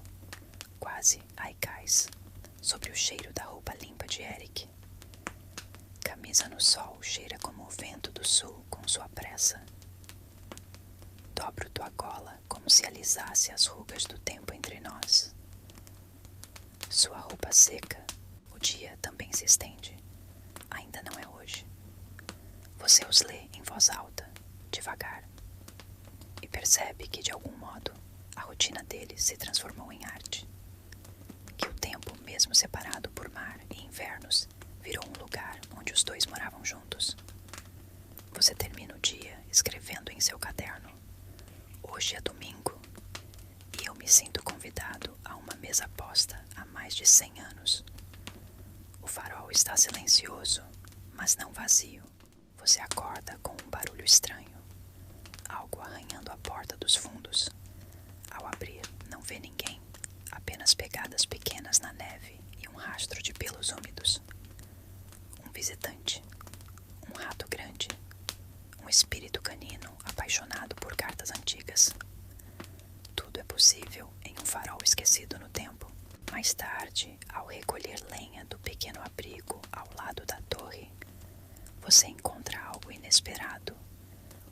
quase haikais, sobre o cheiro da roupa limpa de Eric. Camisa no sol cheira como o vento do sul com sua pressa. Dobro tua gola como se alisasse as rugas do tempo entre nós. Sua roupa seca, o dia também se estende. Ainda não é hoje. Você os lê em voz alta, devagar, e percebe que de algum modo a rotina deles se transformou em arte. Que o tempo, mesmo separado por mar e invernos, virou um lugar onde os dois moravam juntos. Você termina o dia escrevendo em seu caderno: hoje é domingo e eu me sinto convidado a uma mesa posta há mais de 100 anos. O farol está silencioso, mas não vazio. Você acorda com um barulho estranho, algo arranhando a porta dos fundos. Ao abrir, não vê ninguém, apenas pegadas pequenas na neve e um rastro de pelos úmidos. Um visitante, um rato grande, um espírito canino apaixonado por cartas antigas. Tudo é possível em um farol esquecido no tempo. Mais tarde, ao recolher lenha do pequeno abrigo ao lado da torre, Você encontra algo inesperado.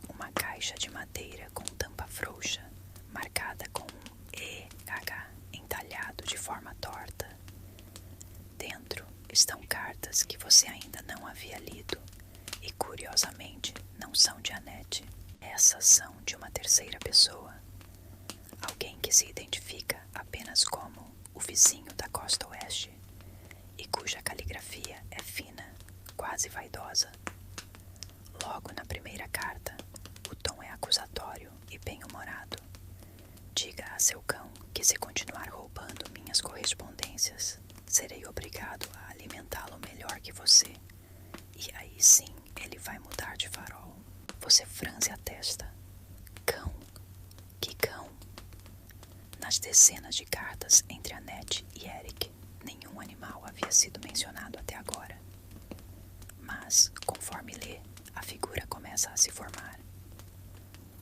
Uma caixa de madeira com tampa frouxa, marcada com um EH entalhado de forma torta. Dentro estão cartas que você ainda não havia lido e, curiosamente, não são de Annette. Essas são de uma terceira pessoa. Alguém que se identifica apenas como o vizinho da costa oeste e cuja caligrafia é fina, quase vaidosa. Logo na primeira carta, o tom é acusatório e bem-humorado. Diga a seu cão que se continuar roubando minhas correspondências, serei obrigado a alimentá-lo melhor que você. E aí sim ele vai mudar de farol. Você franze a testa. Cão? Que cão? Nas dezenas de cartas entre Annette e Eric, nenhum animal havia sido mencionado até agora. Mas, conforme lê, a figura começa a se formar.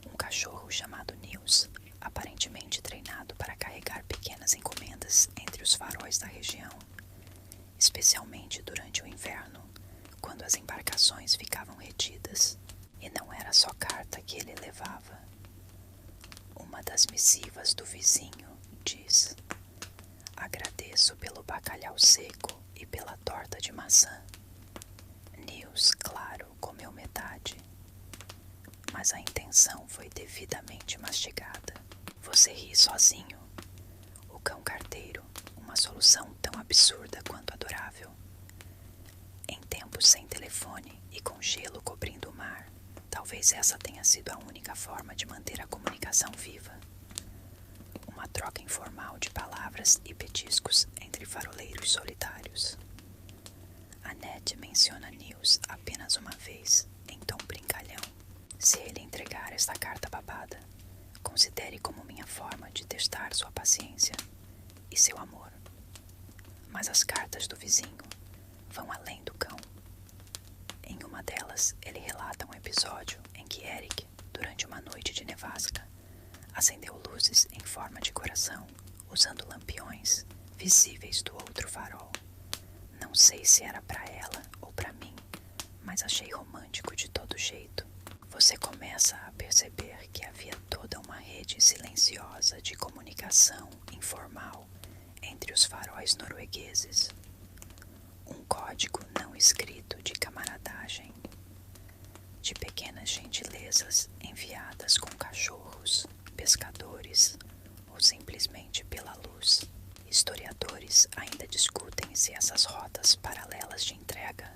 Um cachorro chamado Nils, aparentemente treinado para carregar pequenas encomendas entre os faróis da região, especialmente durante o inverno, quando as embarcações ficavam retidas. E não era só carta que ele levava. Uma das missivas do vizinho diz: agradeço pelo bacalhau seco e pela torta de maçã. Nils, claro, comeu metade, mas a intenção foi devidamente mastigada. Você ri sozinho. O cão carteiro, uma solução tão absurda quanto adorável. Em tempos sem telefone e com gelo cobrindo o mar, talvez essa tenha sido a única forma de manter a comunicação viva. Uma troca informal de palavras e petiscos entre faroleiros solitários. Annette menciona Nils apenas uma vez, em tom brincalhão. Se ele entregar esta carta babada, considere como minha forma de testar sua paciência e seu amor. Mas as cartas do vizinho vão além do cão. Em uma delas, ele relata um episódio em que Eric, durante uma noite de nevasca, acendeu luzes em forma de coração, usando lampiões visíveis do outro farol. Não sei se era para ela ou para mim, mas achei romântico de todo jeito. Você começa a perceber que havia toda uma rede silenciosa de comunicação informal entre os faróis noruegueses. Um código não escrito de camaradagem, de pequenas gentilezas enviadas com cachorros, pescadores ou simplesmente pela luz. Historiadores ainda discutem se essas rotas paralelas de entrega,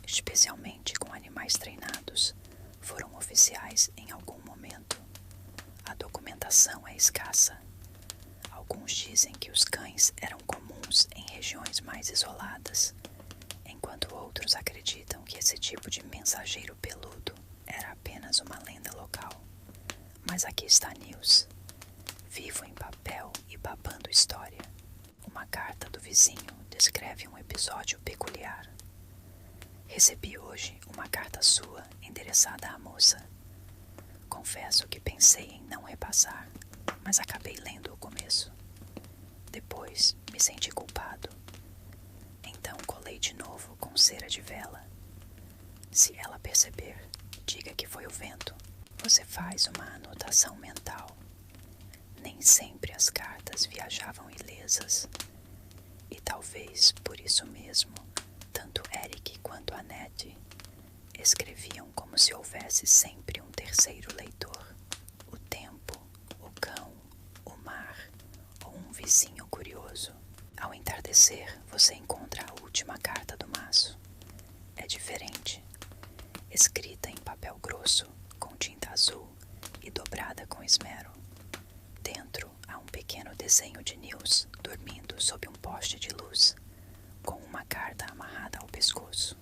especialmente com animais treinados, foram oficiais em algum momento. A documentação é escassa. Alguns dizem que os cães eram comuns em regiões mais isoladas, enquanto outros acreditam que esse tipo de mensageiro peludo era apenas uma lenda local. Mas aqui está Nils, vivo em papel e babando história. Uma carta do vizinho descreve um episódio peculiar. Recebi hoje uma carta sua endereçada à moça. Confesso que pensei em não repassar, mas acabei lendo o começo. Depois me senti culpado. Então colei de novo com cera de vela. Se ela perceber, diga que foi o vento. Você faz uma anotação mental. Nem sempre as cartas viajavam ilesas. E talvez por isso mesmo, tanto Eric quanto Annette escreviam como se houvesse sempre um terceiro leitor. O tempo, o cão, o mar ou um vizinho curioso. Ao entardecer, você encontra a última carta do maço. É diferente. Escrita em papel grosso, com tinta azul e dobrada com esmero. Dentro há um pequeno desenho de Nils dormindo sob um poste de luz, com uma carta amarrada ao pescoço.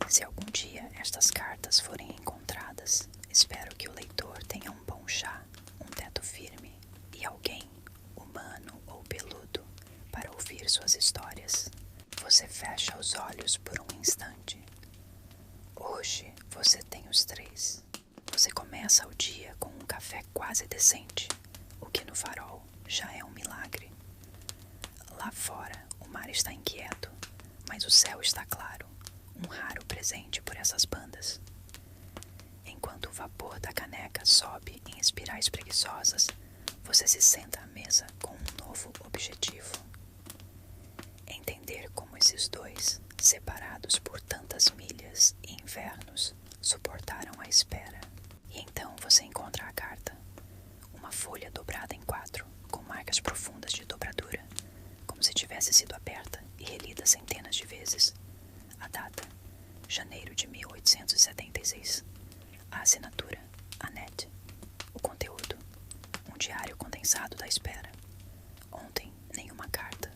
Se algum dia estas cartas forem encontradas, espero que o leitor tenha um bom chá, um teto firme e alguém, humano ou peludo, para ouvir suas histórias. Você fecha os olhos por um instante. Hoje você tem os 3. Você começa o dia com um café quase decente, o que no farol já é um milagre. Lá fora o mar está inquieto, mas o céu está claro. um raro presente por essas bandas. Enquanto o vapor da caneca sobe em espirais preguiçosas, você se senta à mesa com um novo objetivo. Entender como esses dois, separados por tantas milhas e invernos, suportaram a espera. E então você encontra a carta, uma folha dobrada em 4, com marcas profundas de dobradura, como se tivesse sido aberta e relida centenas de vezes. A data, janeiro de 1876. A assinatura, Annette. O conteúdo, um diário condensado da espera. Ontem, nenhuma carta.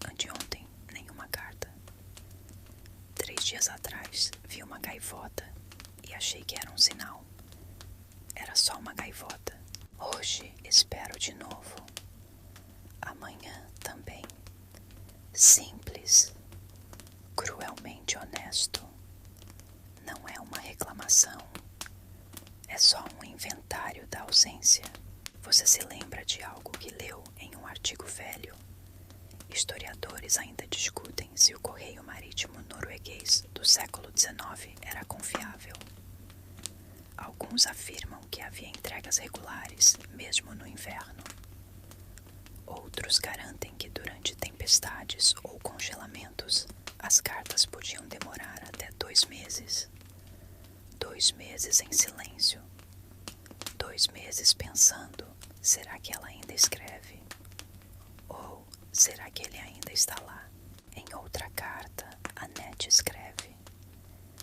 Anteontem, nenhuma carta. 3 dias atrás, vi uma gaivota e achei que era um sinal. Era só uma gaivota. Hoje, espero de novo. Amanhã também. Simples. Cruelmente honesto. Não é uma reclamação. É só um inventário da ausência. Você se lembra de algo que leu em um artigo velho? Historiadores ainda discutem se o correio marítimo norueguês do século XIX era confiável. Alguns afirmam que havia entregas regulares, mesmo no inverno. Outros garantem que durante tempestades ou congelamentos, as cartas podiam demorar até 2 meses. 2 meses em silêncio. 2 meses pensando, será que ela ainda escreve? Ou será que ele ainda está lá? Em outra carta, Annette escreve: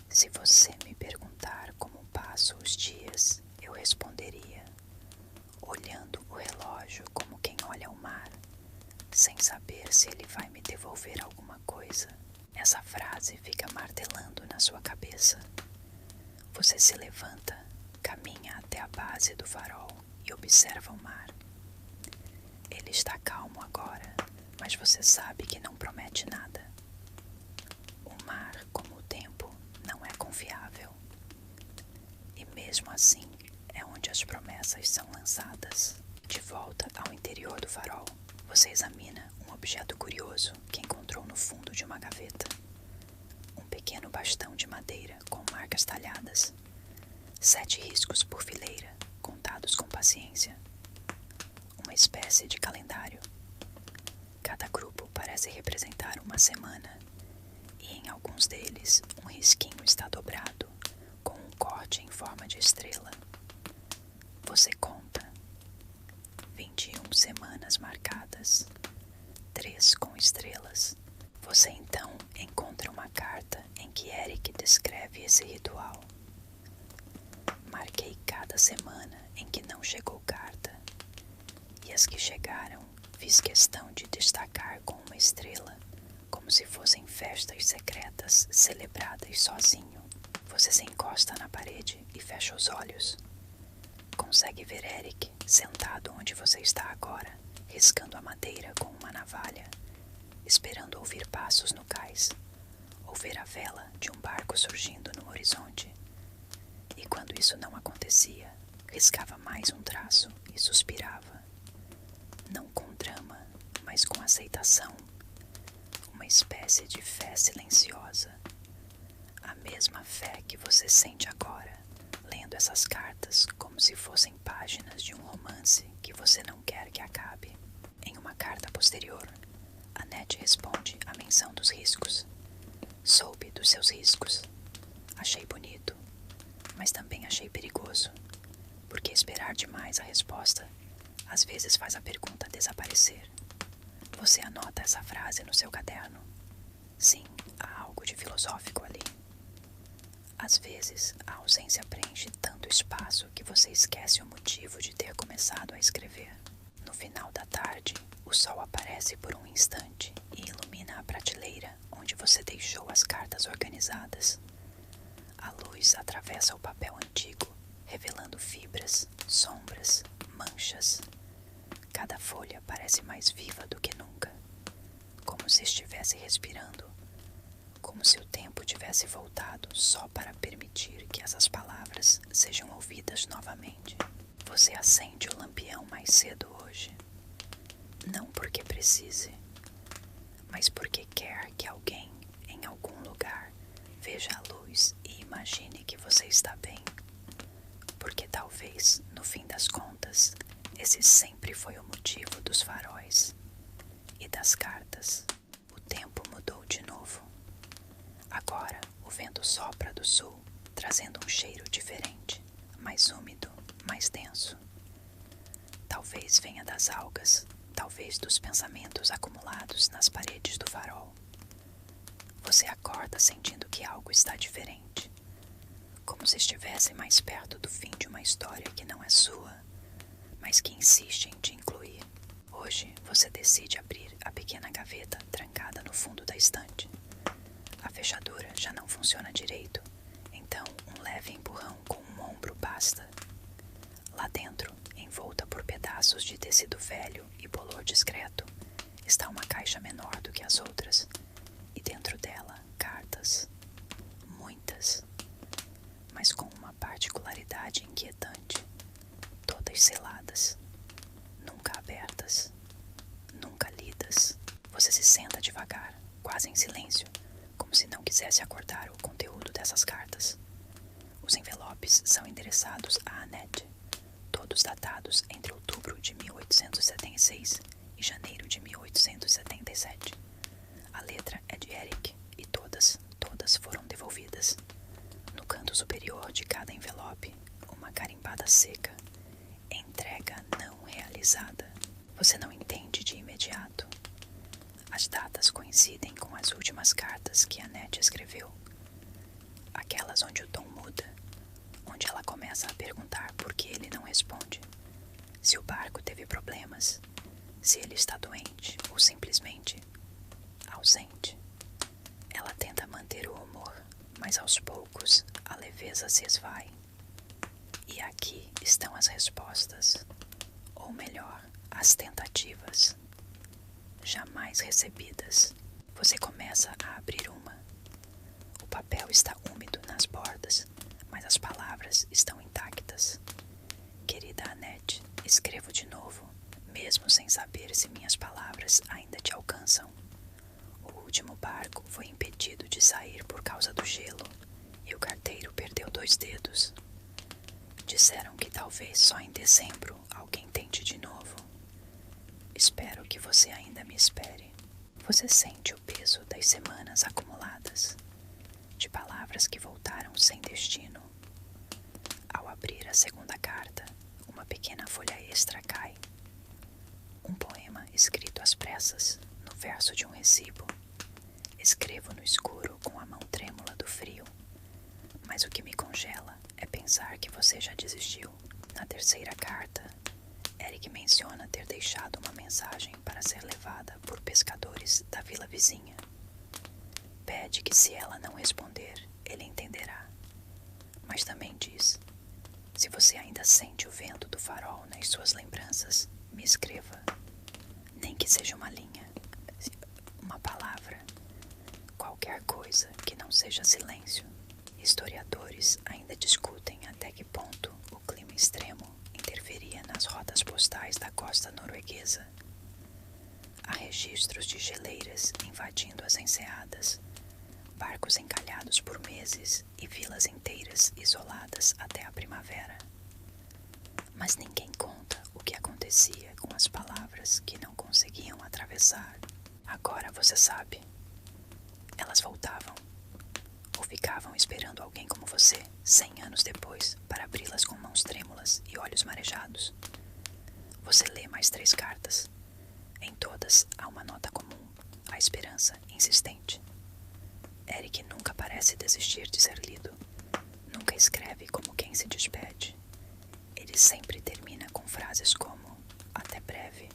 se você me perguntar como passo os dias, eu responderia, olhando o relógio como quem olha o mar, sem saber se ele vai me devolver alguma coisa. Essa frase fica martelando na sua cabeça. Você se levanta, caminha até a base do farol e observa o mar. Ele está calmo agora, mas você sabe que não promete nada. O mar, como o tempo, não é confiável. E mesmo assim, é onde as promessas são lançadas. De volta ao interior do farol, você examina um objeto curioso que encontrou no fundo de uma gaveta. Um pequeno bastão de madeira com marcas talhadas. 7 riscos por fileira, contados com paciência. Uma espécie de calendário. Cada grupo parece representar uma semana, e em alguns deles um risquinho está dobrado, com um corte em forma de estrela. Você conta. 21 semanas marcadas, 3 com estrelas. Você então encontra uma carta em que Eric descreve esse ritual. Marquei cada semana em que não chegou carta, e as que chegaram fiz questão de destacar com uma estrela, como se fossem festas secretas celebradas sozinho. Você se encosta na parede e fecha os olhos. Consegue ver Eric sentado onde você está agora, riscando a madeira com uma navalha, esperando ouvir passos no cais, ou ver a vela de um barco surgindo no horizonte. E quando isso não acontecia, riscava mais um traço e suspirava. Não com drama, mas com aceitação. Uma espécie de fé silenciosa. A mesma fé que você sente agora, lendo essas cartas como se fossem páginas de um romance que você não quer que acabe. Em uma carta posterior, Annette responde à menção dos riscos. Soube dos seus riscos. Achei bonito, mas também achei perigoso, porque esperar demais a resposta às vezes faz a pergunta desaparecer. Você anota essa frase no seu caderno. Sim, há algo de filosófico ali. Às vezes, a ausência preenche tanto espaço que você esquece o motivo de ter começado a escrever. No final da tarde, o sol aparece por um instante e ilumina a prateleira onde você deixou as cartas organizadas. A luz atravessa o papel antigo, revelando fibras, sombras, manchas. Cada folha parece mais viva do que nunca, como se estivesse respirando, como se o tempo tivesse voltado só para permitir que essas palavras sejam ouvidas novamente. Você acende o lampião mais cedo hoje, não porque precise, mas porque quer que alguém, em algum lugar, Veja a luz e imagine que você está bem, porque talvez, no fim das contas, esse sempre foi o motivo dos faróis e das cartas. O tempo mudou de novo. Agora o vento sopra do sul, trazendo um cheiro diferente, mais úmido, mais denso. Talvez venha das algas, talvez dos pensamentos acumulados nas paredes do farol. Você acorda sentindo que algo está diferente, como se estivesse mais perto do fim de uma história que não é sua, mas que insiste em te incluir. Hoje você decide abrir a pequena gaveta trancada no fundo da estante. A fechadura já não funciona direito, então um leve empurrão com um ombro basta. Lá dentro, envolta por pedaços de tecido velho e bolor discreto, está uma caixa menor do que as outras, e dentro dela, cartas. Muitas, mas com uma particularidade inquietante. Todas seladas, nunca abertas, nunca lidas. Você se senta devagar, quase em silêncio, como se não quisesse acordar o conteúdo dessas cartas. Os envelopes são endereçados a Annette, todos datados entre outubro de 1876 e janeiro de 1877. A letra é de Eric e todas foram devolvidas. No canto superior de cada envelope, uma carimbada seca. Entrega não realizada. Você não entende de imediato. As datas coincidem com as últimas cartas que Annette escreveu. Aquelas onde o tom muda, onde ela começa a perguntar por que ele não responde. Se o barco teve problemas, se ele está doente ou simplesmente ausente. Ela tenta manter o humor, mas aos poucos a leveza se esvai. E aqui estão as respostas, ou melhor, as tentativas, jamais recebidas. Você começa a abrir uma. O papel está úmido nas bordas, mas as palavras estão intactas. Querida Annette, escrevo de novo, mesmo sem saber se minhas palavras ainda te alcançam. O último barco foi impedido de sair por causa do gelo, e o carteiro perdeu 2 dedos. Disseram que talvez só em dezembro alguém tente de novo. Espero que você ainda me espere. Você sente o peso das semanas acumuladas, de palavras que voltaram sem destino. Ao abrir a segunda carta, uma pequena folha extra cai. Um poema escrito às pressas, no verso de um recibo. Escrevo no escuro com a mão trêmula do frio, mas o que me congela é pensar que você já desistiu. Na terceira carta, Eric menciona ter deixado uma mensagem para ser levada por pescadores da vila vizinha. Pede que se ela não responder, ele entenderá. Mas também diz: se você ainda sente o vento do farol nas suas lembranças, me escreva. Nem que seja uma linha, uma palavra, qualquer coisa que não seja silêncio. Historiadores ainda discutem até que ponto o clima extremo interferia nas rotas postais da costa norueguesa. Há registros de geleiras invadindo as enseadas, barcos encalhados por meses e vilas inteiras isoladas até a primavera. Mas ninguém conta o que acontecia com as palavras que não conseguiam atravessar. Agora você sabe. Elas voltavam. Ou ficavam esperando alguém como você, 100 anos depois, para abri-las com mãos trêmulas e olhos marejados. Você lê mais 3 cartas. Em todas há uma nota comum, a esperança insistente. Eric nunca parece desistir de ser lido. Nunca escreve como quem se despede. Ele sempre termina com frases como: até breve.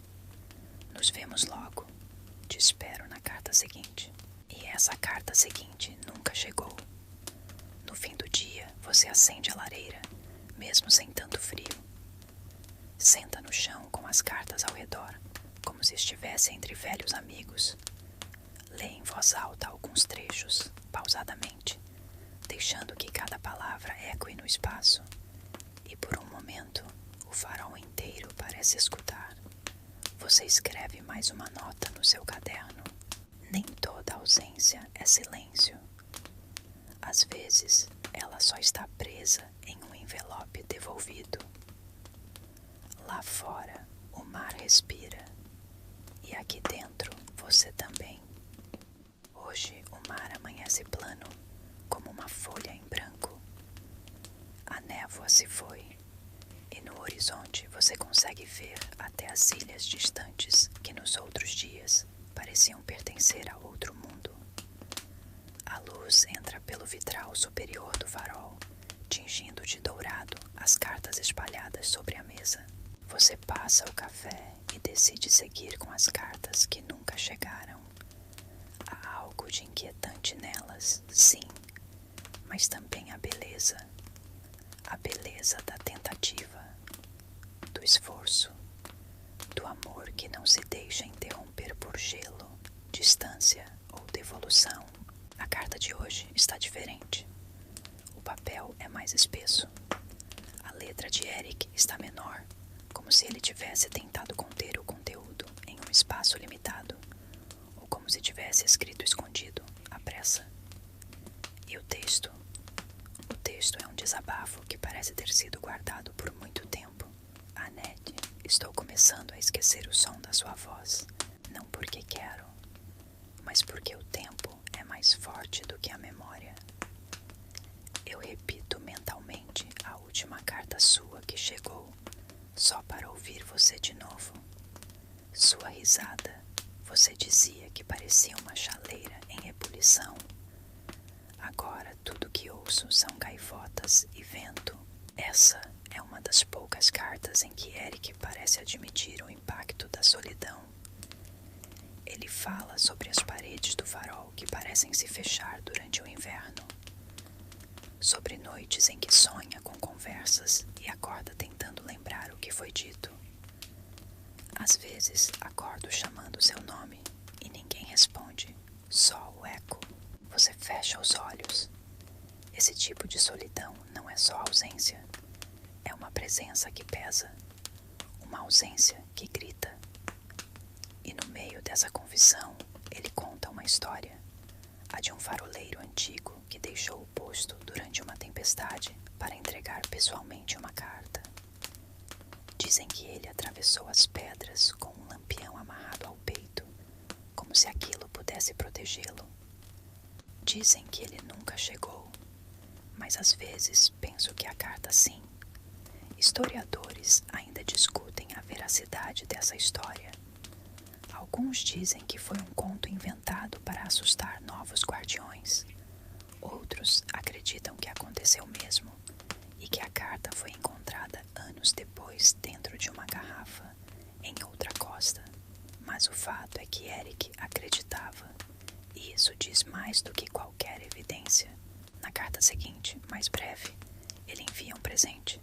Nos vemos logo. Te espero na carta seguinte. E essa carta seguinte nunca chegou. No fim do dia, você acende a lareira, mesmo sem tanto frio. Senta no chão com as cartas ao redor, como se estivesse entre velhos amigos. Lê em voz alta alguns trechos, pausadamente, deixando que cada palavra ecoe no espaço. E por um momento, o farol inteiro parece escutar. Você escreve mais uma nota no seu caderno. Nem toda ausência é silêncio. Às está presa em um envelope devolvido. Lá fora, o mar respira, e aqui dentro você também. Hoje o mar amanhece plano, como uma folha em branco. A névoa se foi, e no horizonte você consegue ver até as ilhas distantes que nos outros dias pareciam pertencer a outro mundo. A luz entra pelo vitral superior do farol, tingindo de dourado as cartas espalhadas sobre a mesa. Você passa o café e decide seguir com as cartas que nunca chegaram. Há algo de inquietante nelas, sim, mas também a beleza da tentativa, do esforço, do amor que não se deixa interromper por gelo, distância ou devolução. A carta de hoje está diferente. O papel é mais espesso. A letra de Eric está menor, como se ele tivesse tentado conter o conteúdo em um espaço limitado, ou como se tivesse escrito escondido, à pressa. E o texto é um desabafo que parece ter sido guardado por muito tempo. Annette, estou começando a esquecer o som da sua voz, não porque quero, mas porque o tempo é mais forte do que a memória. Eu repito mentalmente a última carta sua que chegou, só para ouvir você de novo. Sua risada, você dizia que parecia uma chaleira em ebulição. Agora tudo que ouço são gaivotas e vento. Essa é uma das poucas cartas em que Eric parece admitir o impacto da solidão. Ele fala sobre as paredes do farol que parecem se fechar durante o inverno. Sobre noites em que sonha com conversas e acorda tentando lembrar o que foi dito. Às vezes acordo chamando seu nome e ninguém responde, só o eco. Você fecha os olhos. Esse tipo de solidão não é só ausência. É uma presença que pesa. Uma ausência que grita. E no meio dessa confissão, ele conta uma história. A de um faroleiro antigo que deixou o posto durante uma tempestade para entregar pessoalmente uma carta. Dizem que ele atravessou as pedras com um lampião amarrado ao peito, como se aquilo pudesse protegê-lo. Dizem que ele nunca chegou, mas às vezes penso que a carta sim. Historiadores ainda discutem a veracidade dessa história. Alguns dizem que foi um conto inventado para assustar novos guardiões. Outros acreditam que aconteceu mesmo e que a carta foi encontrada anos depois dentro de uma garrafa em outra costa. Mas o fato é que Eric acreditava. E isso diz mais do que qualquer evidência. Na carta seguinte, mais breve, ele envia um presente.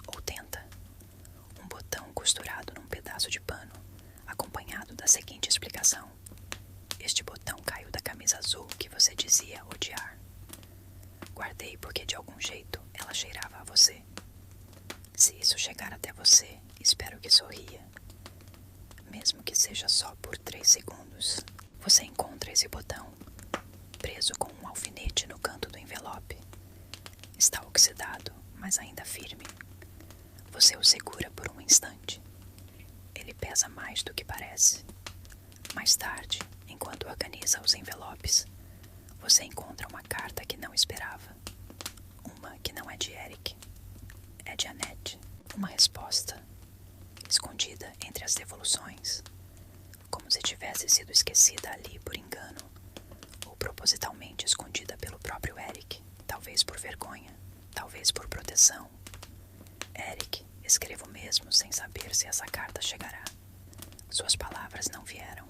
Ou tenta. Um botão costurado num pedaço de pano, acompanhado da seguinte explicação. Este botão caiu da camisa azul que você dizia odiar. Guardei porque de algum jeito ela cheirava a você. Se isso chegar até você, espero que sorria. Mesmo que seja só por 3 segundos. Você encontra esse botão, preso com um alfinete no canto do envelope. Está oxidado, mas ainda firme. Você o segura por um instante. Ele pesa mais do que parece. Mais tarde, enquanto organiza os envelopes, você encontra uma carta que não esperava. Uma que não é de Eric. É de Annette. Uma resposta, escondida entre as devoluções. Como se tivesse sido esquecida ali por engano, ou propositalmente escondida pelo próprio Eric, talvez por vergonha, talvez por proteção. Eric, escrevo mesmo sem saber se essa carta chegará. Suas palavras não vieram,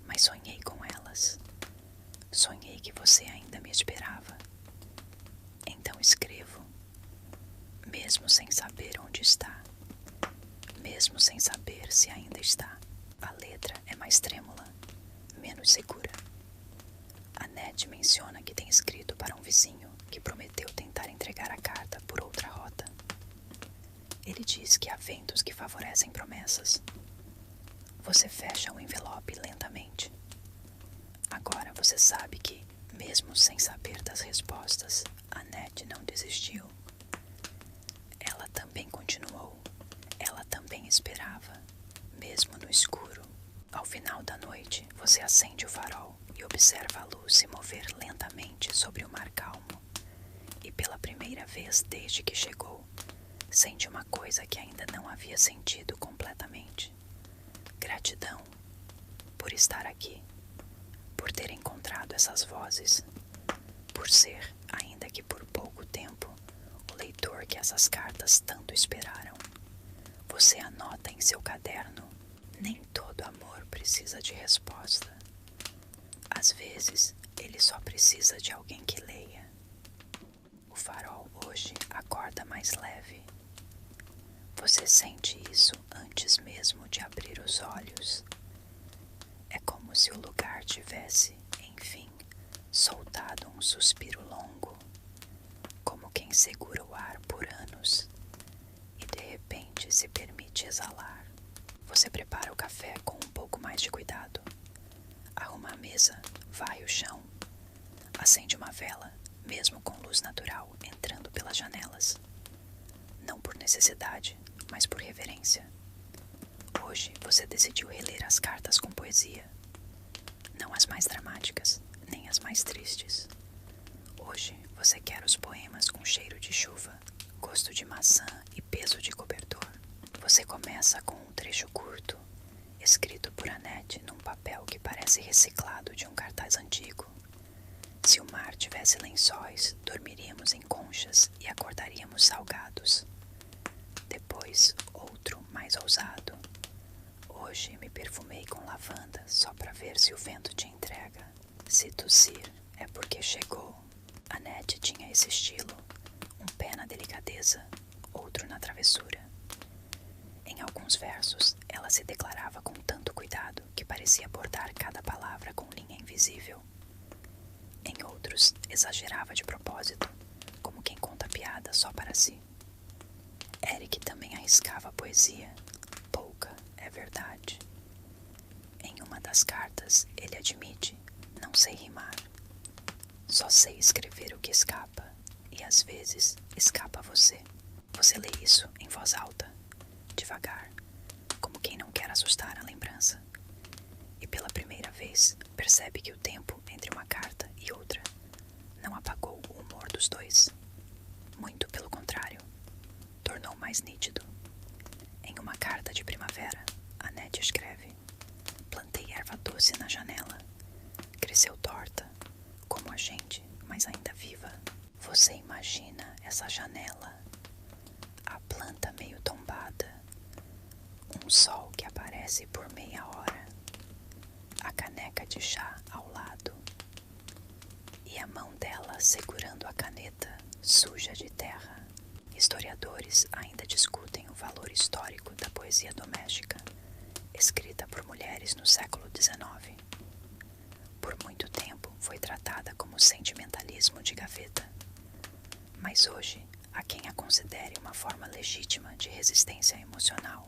mas sonhei com elas. Sonhei que você ainda me esperava. Então escrevo, mesmo sem saber onde está, mesmo sem saber se ainda está. A letra é mais trêmula, menos segura. Annette menciona que tem escrito para um vizinho que prometeu tentar entregar a carta por outra rota. Ele diz que há ventos que favorecem promessas. Você fecha o envelope lentamente. Agora você sabe que, Mesmo sem saber das respostas, Annette não desistiu. Ela também continuou. Ela também esperava, mesmo no escuro. Ao final da noite, você acende o farol e observa a luz se mover lentamente sobre o mar calmo. E pela primeira vez desde que chegou, sente uma coisa que ainda não havia sentido completamente. Gratidão por estar aqui, por ter encontrado essas vozes, por ser, ainda que por pouco tempo, o leitor que essas cartas tanto esperaram. Você anota em seu caderno: nem todo amor precisa de resposta. Às vezes, ele só precisa de alguém que leia. O farol hoje acorda mais leve. Você sente isso antes mesmo de abrir os olhos. É como se o lugar tivesse, enfim, soltado um suspiro longo, como quem segura o ar por anos e de repente se permite exalar. Você prepara o café com um pouco mais de cuidado. Arruma a mesa, varre o chão, acende uma vela, mesmo com luz natural entrando pelas janelas. Não por necessidade, mas por reverência. Hoje você decidiu reler as cartas com poesia. Não as mais dramáticas, nem as mais tristes. Hoje você quer os poemas com cheiro de chuva, gosto de maçã e peso de cobertor. Você começa com um trecho curto, escrito por Annette num papel que parece reciclado de um cartaz antigo. Se o mar tivesse lençóis, dormiríamos em conchas e acordaríamos salgados. Depois, outro mais ousado. Hoje me perfumei com lavanda só para ver se o vento te entrega. Se tossir, é porque chegou. Annette tinha esse estilo, um pé na delicadeza, outro na travessura. Em alguns versos, ela se declarava com tanto cuidado que parecia bordar cada palavra com linha invisível. Em outros, exagerava de propósito, como quem conta piada só para si. Eric também arriscava a poesia. Pouca, é verdade. Em uma das cartas, ele admite: não sei rimar. Só sei escrever o que escapa, e às vezes escapa a você. Você lê isso em voz alta, devagar, como quem não quer assustar a lembrança. E pela primeira vez, percebe que o tempo entre uma carta e outra não apagou o humor dos dois. Muito pelo contrário, tornou mais nítido. Em uma carta de primavera, Annette escreve: plantei erva doce na janela. Cresceu torta, como a gente, mas ainda viva. Você imagina essa janela, a planta meio tombada, um sol que aparece por meia hora, a caneca de chá ao lado e a mão dela segurando a caneta suja de terra. Historiadores ainda discutem o valor histórico da poesia doméstica, escrita por mulheres no século XIX. Por muito tempo foi tratada como sentimentalismo de gaveta, mas hoje há quem a considere uma forma legítima de resistência emocional.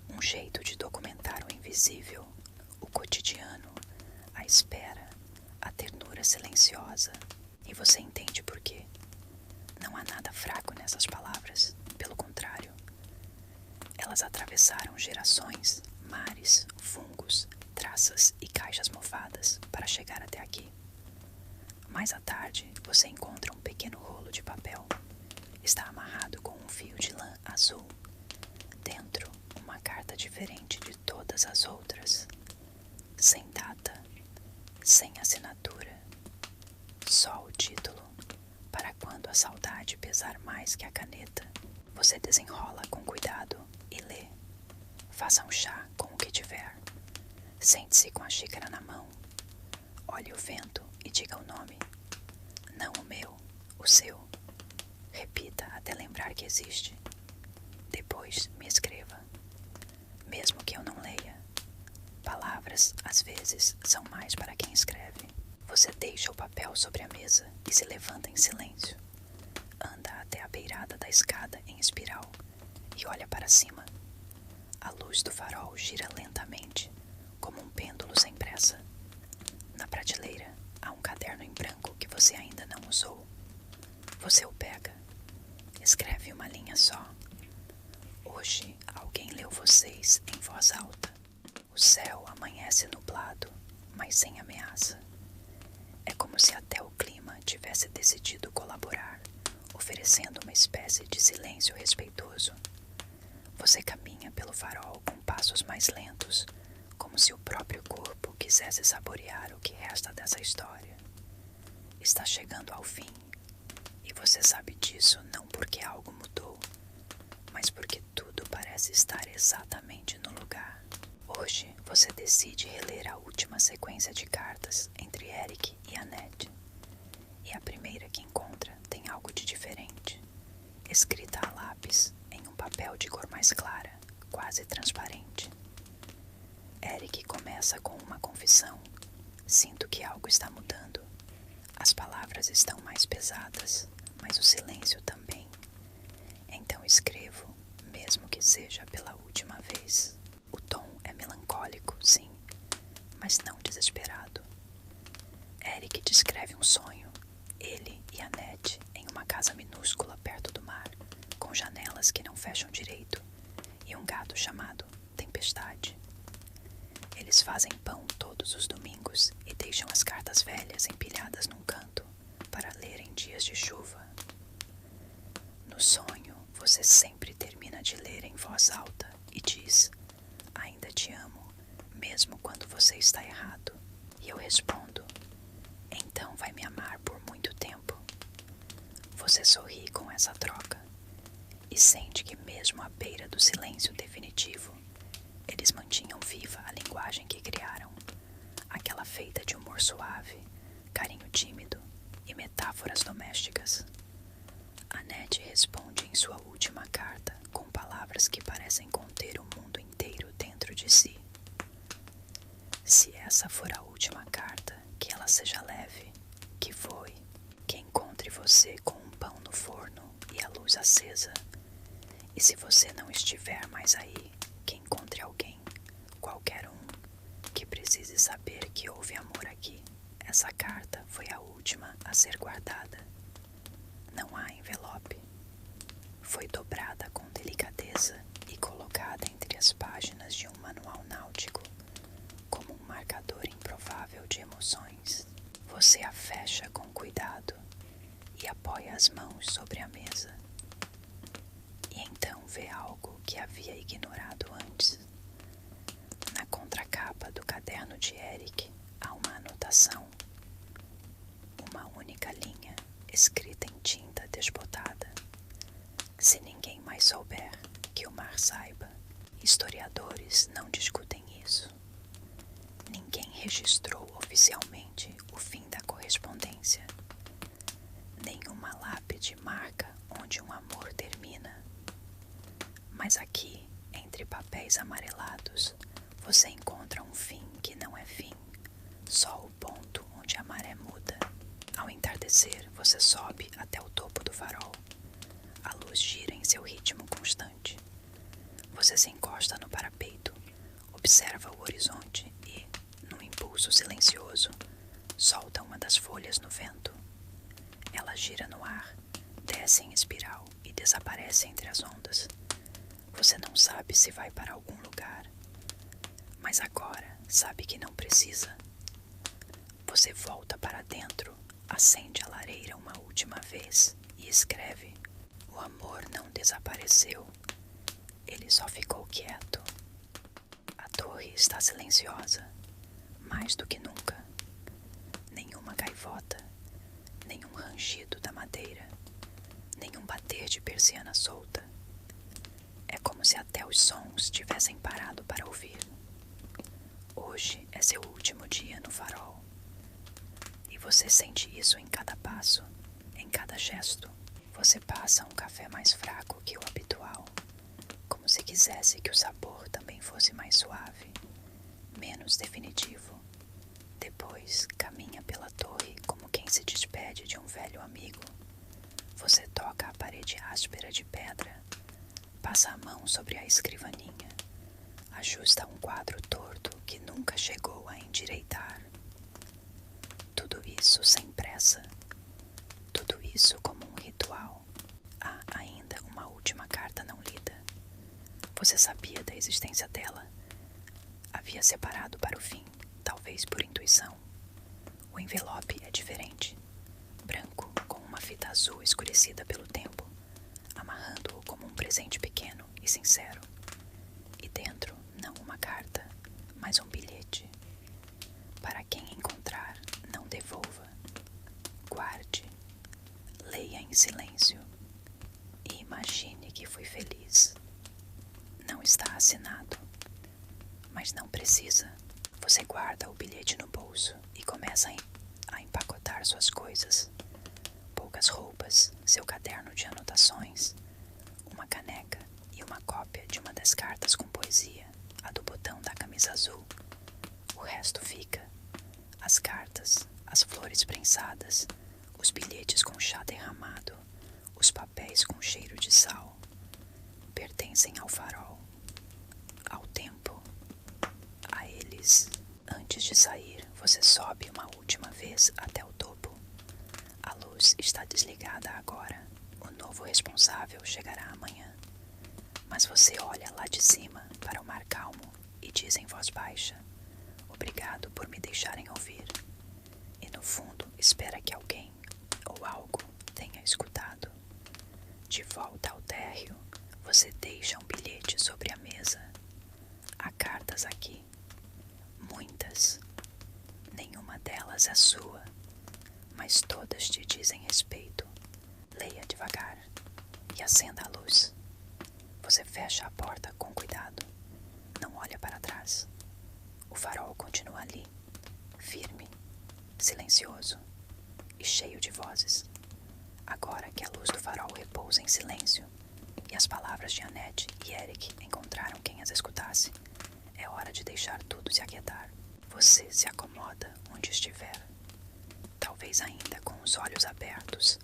Um jeito de documentar o invisível, o cotidiano, a espera, a ternura silenciosa. E você entende por quê. Não há nada fraco nessas palavras, pelo contrário. Elas atravessaram gerações, mares, fungos, traças e caixas mofadas para chegar até aqui. Mais à tarde, você encontra um pequeno rolo de papel. Está amarrado com um fio de lã azul. Dentro, uma carta diferente de todas as outras. Sem data, sem assinatura. Só o título, para quando a saudade pesar mais que a caneta. Você desenrola com cuidado e lê. Faça um chá com o que tiver. Sente-se com a xícara na mão. Olhe o vento e diga o nome. Não o meu, o seu. Repita até lembrar que existe. Depois me escreva. Mesmo que eu não leia. Palavras, às vezes, são mais para quem escreve. Você deixa o papel sobre a mesa e se levanta em silêncio. Anda até a beirada da escada em espiral e olha para cima. A luz do farol gira lentamente, como um pêndulo sem pressa. Na prateleira há um caderno caderno em branco que você ainda não usou. Você o pega. Escreve uma linha só. Hoje alguém leu vocês em voz alta. O céu amanhece nublado, mas sem ameaça. É como se até o clima tivesse decidido colaborar, oferecendo uma espécie de silêncio respeitoso. Você caminha pelo farol com passos mais lentos, como se o próprio corpo quisesse saborear o que resta dessa história. Está chegando ao fim, e você sabe disso não porque algo mudou, mas porque tudo parece estar exatamente no lugar. Hoje você decide reler a última sequência de cartas entre Eric e Annette. E a primeira que encontra tem algo de diferente. Escrita a lápis em um papel de cor mais clara, quase transparente. Eric começa com uma confissão. Sinto que algo está mudando. As palavras estão mais pesadas, mas o silêncio também. Então escrevo, mesmo que seja pela última vez. O tom é melancólico, sim, mas não desesperado. Eric descreve um sonho. Ele e Annette em uma casa minúscula perto do mar, com janelas que não fecham direito, e um gato chamado Tempestade. Eles fazem pão todos os domingos e deixam as cartas velhas empilhadas num canto para ler em dias de chuva. No sonho, você sempre termina de ler em voz alta e diz: ainda te amo, mesmo quando você está errado. E eu respondo: então vai me amar por muito tempo. Você sorri com essa troca e sente que mesmo à beira do silêncio definitivo, eles mantinham viva a linguagem que criaram, aquela feita de humor suave, carinho tímido e metáforas domésticas. Annette responde em sua última carta com palavras que parecem conter o mundo inteiro dentro de si. Se essa for a última carta, que ela seja leve, que voe, que encontre você com um pão no forno e a luz acesa. E se você não estiver mais aí, que encontre alguém, qualquer um, que precise saber que houve amor aqui. Essa carta foi a última a ser guardada. Não há envelope. Foi dobrada com delicadeza e colocada entre as páginas de um manual náutico, como um marcador improvável de emoções. Você a fecha com cuidado e apoia as mãos sobre a mesa. E então vê algo que havia ignorado antes. Na contracapa do caderno de Eric há uma anotação. Uma única linha, escrita em tinta desbotada. Se ninguém mais souber, que o mar saiba. Historiadores não discutem isso. Ninguém registrou oficialmente o fim da correspondência. Nenhuma lápide marca onde um amor termina. Mas aqui, entre papéis amarelados, você encontra um fim que não é fim, só o ponto onde a maré muda. Ao entardecer, você sobe até o topo do farol. A luz gira em seu ritmo constante. Você se encosta no parapeito, observa o horizonte e, num impulso silencioso, solta uma das folhas no vento. Ela gira no ar, desce em espiral e desaparece entre as ondas. Você não sabe se vai para algum lugar, mas agora sabe que não precisa. Você volta para dentro, acende a lareira uma última vez e escreve: o amor não desapareceu, ele só ficou quieto. A torre está silenciosa, mais do que nunca. Nenhuma gaivota, nenhum rangido da madeira, nenhum bater de persiana solta. É como se até os sons tivessem parado para ouvir. Hoje é seu último dia no farol. E você sente isso em cada passo, em cada gesto. Você passa um café mais fraco que o habitual, como se quisesse que o sabor também fosse mais suave, menos definitivo. Depois caminha pela torre como quem se despede de um velho amigo. Você toca a parede áspera de pedra, passa a mão sobre a escrivaninha, ajusta um quadro torto que nunca chegou a endireitar. Tudo isso sem pressa. Tudo isso como um ritual. Há ainda uma última carta não lida. Você sabia da existência dela? Havia separado para o fim, talvez por intuição. O envelope é diferente. Branco, com uma fita azul escurecida pelo tempo, amarrando-o como um presente pequeno e sincero. E dentro, não uma carta, mas um bilhete. Para quem encontrar, não devolva. Guarde. Leia em silêncio. E imagine que fui feliz. Não está assinado. Mas não precisa. Você guarda o bilhete no bolso e começa a empacotar suas coisas. Poucas roupas, seu caderno de anotações, uma caneca e uma cópia de uma das cartas com poesia, a do botão da camisa azul. O resto fica. As cartas, as flores prensadas, os bilhetes com chá derramado, os papéis com cheiro de sal. Pertencem ao farol, ao tempo, a eles. Antes de sair, você sobe uma última vez até o topo. A luz está desligada agora. O novo responsável chegará amanhã. Mas você olha lá de cima para o mar calmo e diz em voz baixa: obrigado por me deixarem ouvir. E no fundo espera que alguém ou algo tenha escutado. De volta ao térreo, você deixa um bilhete sobre a mesa. Há cartas aqui. Muitas. Nenhuma delas é sua, mas todas te dizem respeito. Leia devagar e acenda a luz. Você fecha a porta com cuidado. Não olha para trás. O farol continua ali, firme, silencioso e cheio de vozes. Agora que a luz do farol repousa em silêncio e as palavras de Annette e Eric encontraram quem as escutasse, é hora de deixar tudo se aquietar. Você se acomoda onde estiver, talvez ainda com os olhos abertos,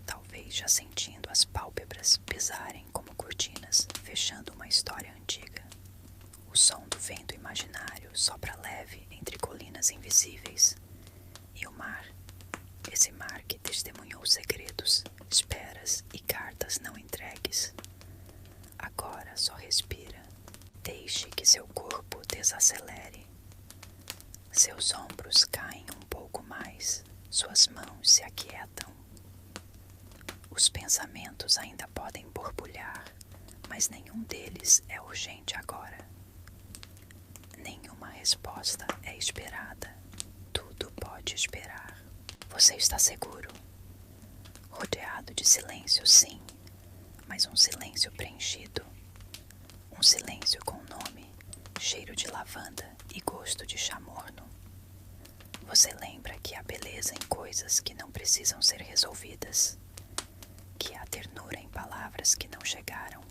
talvez já sentindo as pálpebras pesarem como cortinas, fechando uma história antiga. O som do vento imaginário sopra leve entre colinas invisíveis. E o mar, esse mar que testemunhou segredos, esperas e cartas não entregues. Agora só respira. Deixe que seu corpo desacelere. Seus ombros caem um pouco mais, suas mãos se aquietam. Os pensamentos ainda podem borbulhar, mas nenhum deles é urgente agora. Nenhuma resposta é esperada. Tudo pode esperar. Você está seguro. Rodeado de silêncio, sim, mas um silêncio preenchido. Um silêncio com nome, cheiro de lavanda e gosto de chá morno. Você lembra que há beleza em coisas que não precisam ser resolvidas, que há ternura em palavras que não chegaram,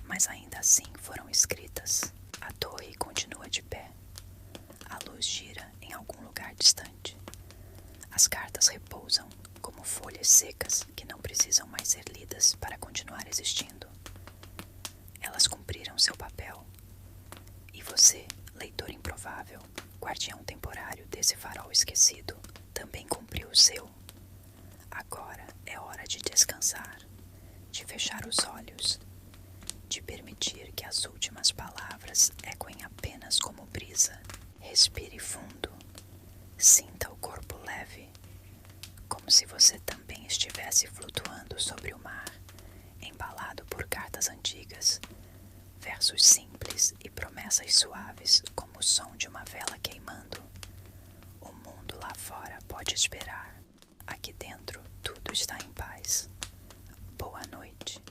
mas ainda assim foram escritas. A torre continua de pé. A luz gira em algum lugar distante. As cartas repousam como folhas secas que não precisam mais ser lidas para continuar existindo. Elas cumpriram seu papel. E você, leitor improvável, guardião temporário desse farol esquecido, também cumpriu o seu. Agora é hora de descansar, de fechar os olhos, de permitir que as últimas palavras ecoem apenas como brisa. Respire fundo, sinta o corpo leve, como se você também estivesse flutuando sobre o mar, embalado por cartas antigas, versos simples e promessas suaves como o som de uma vela queimando. O mundo lá fora pode esperar. Aqui dentro tudo está em paz. Boa noite.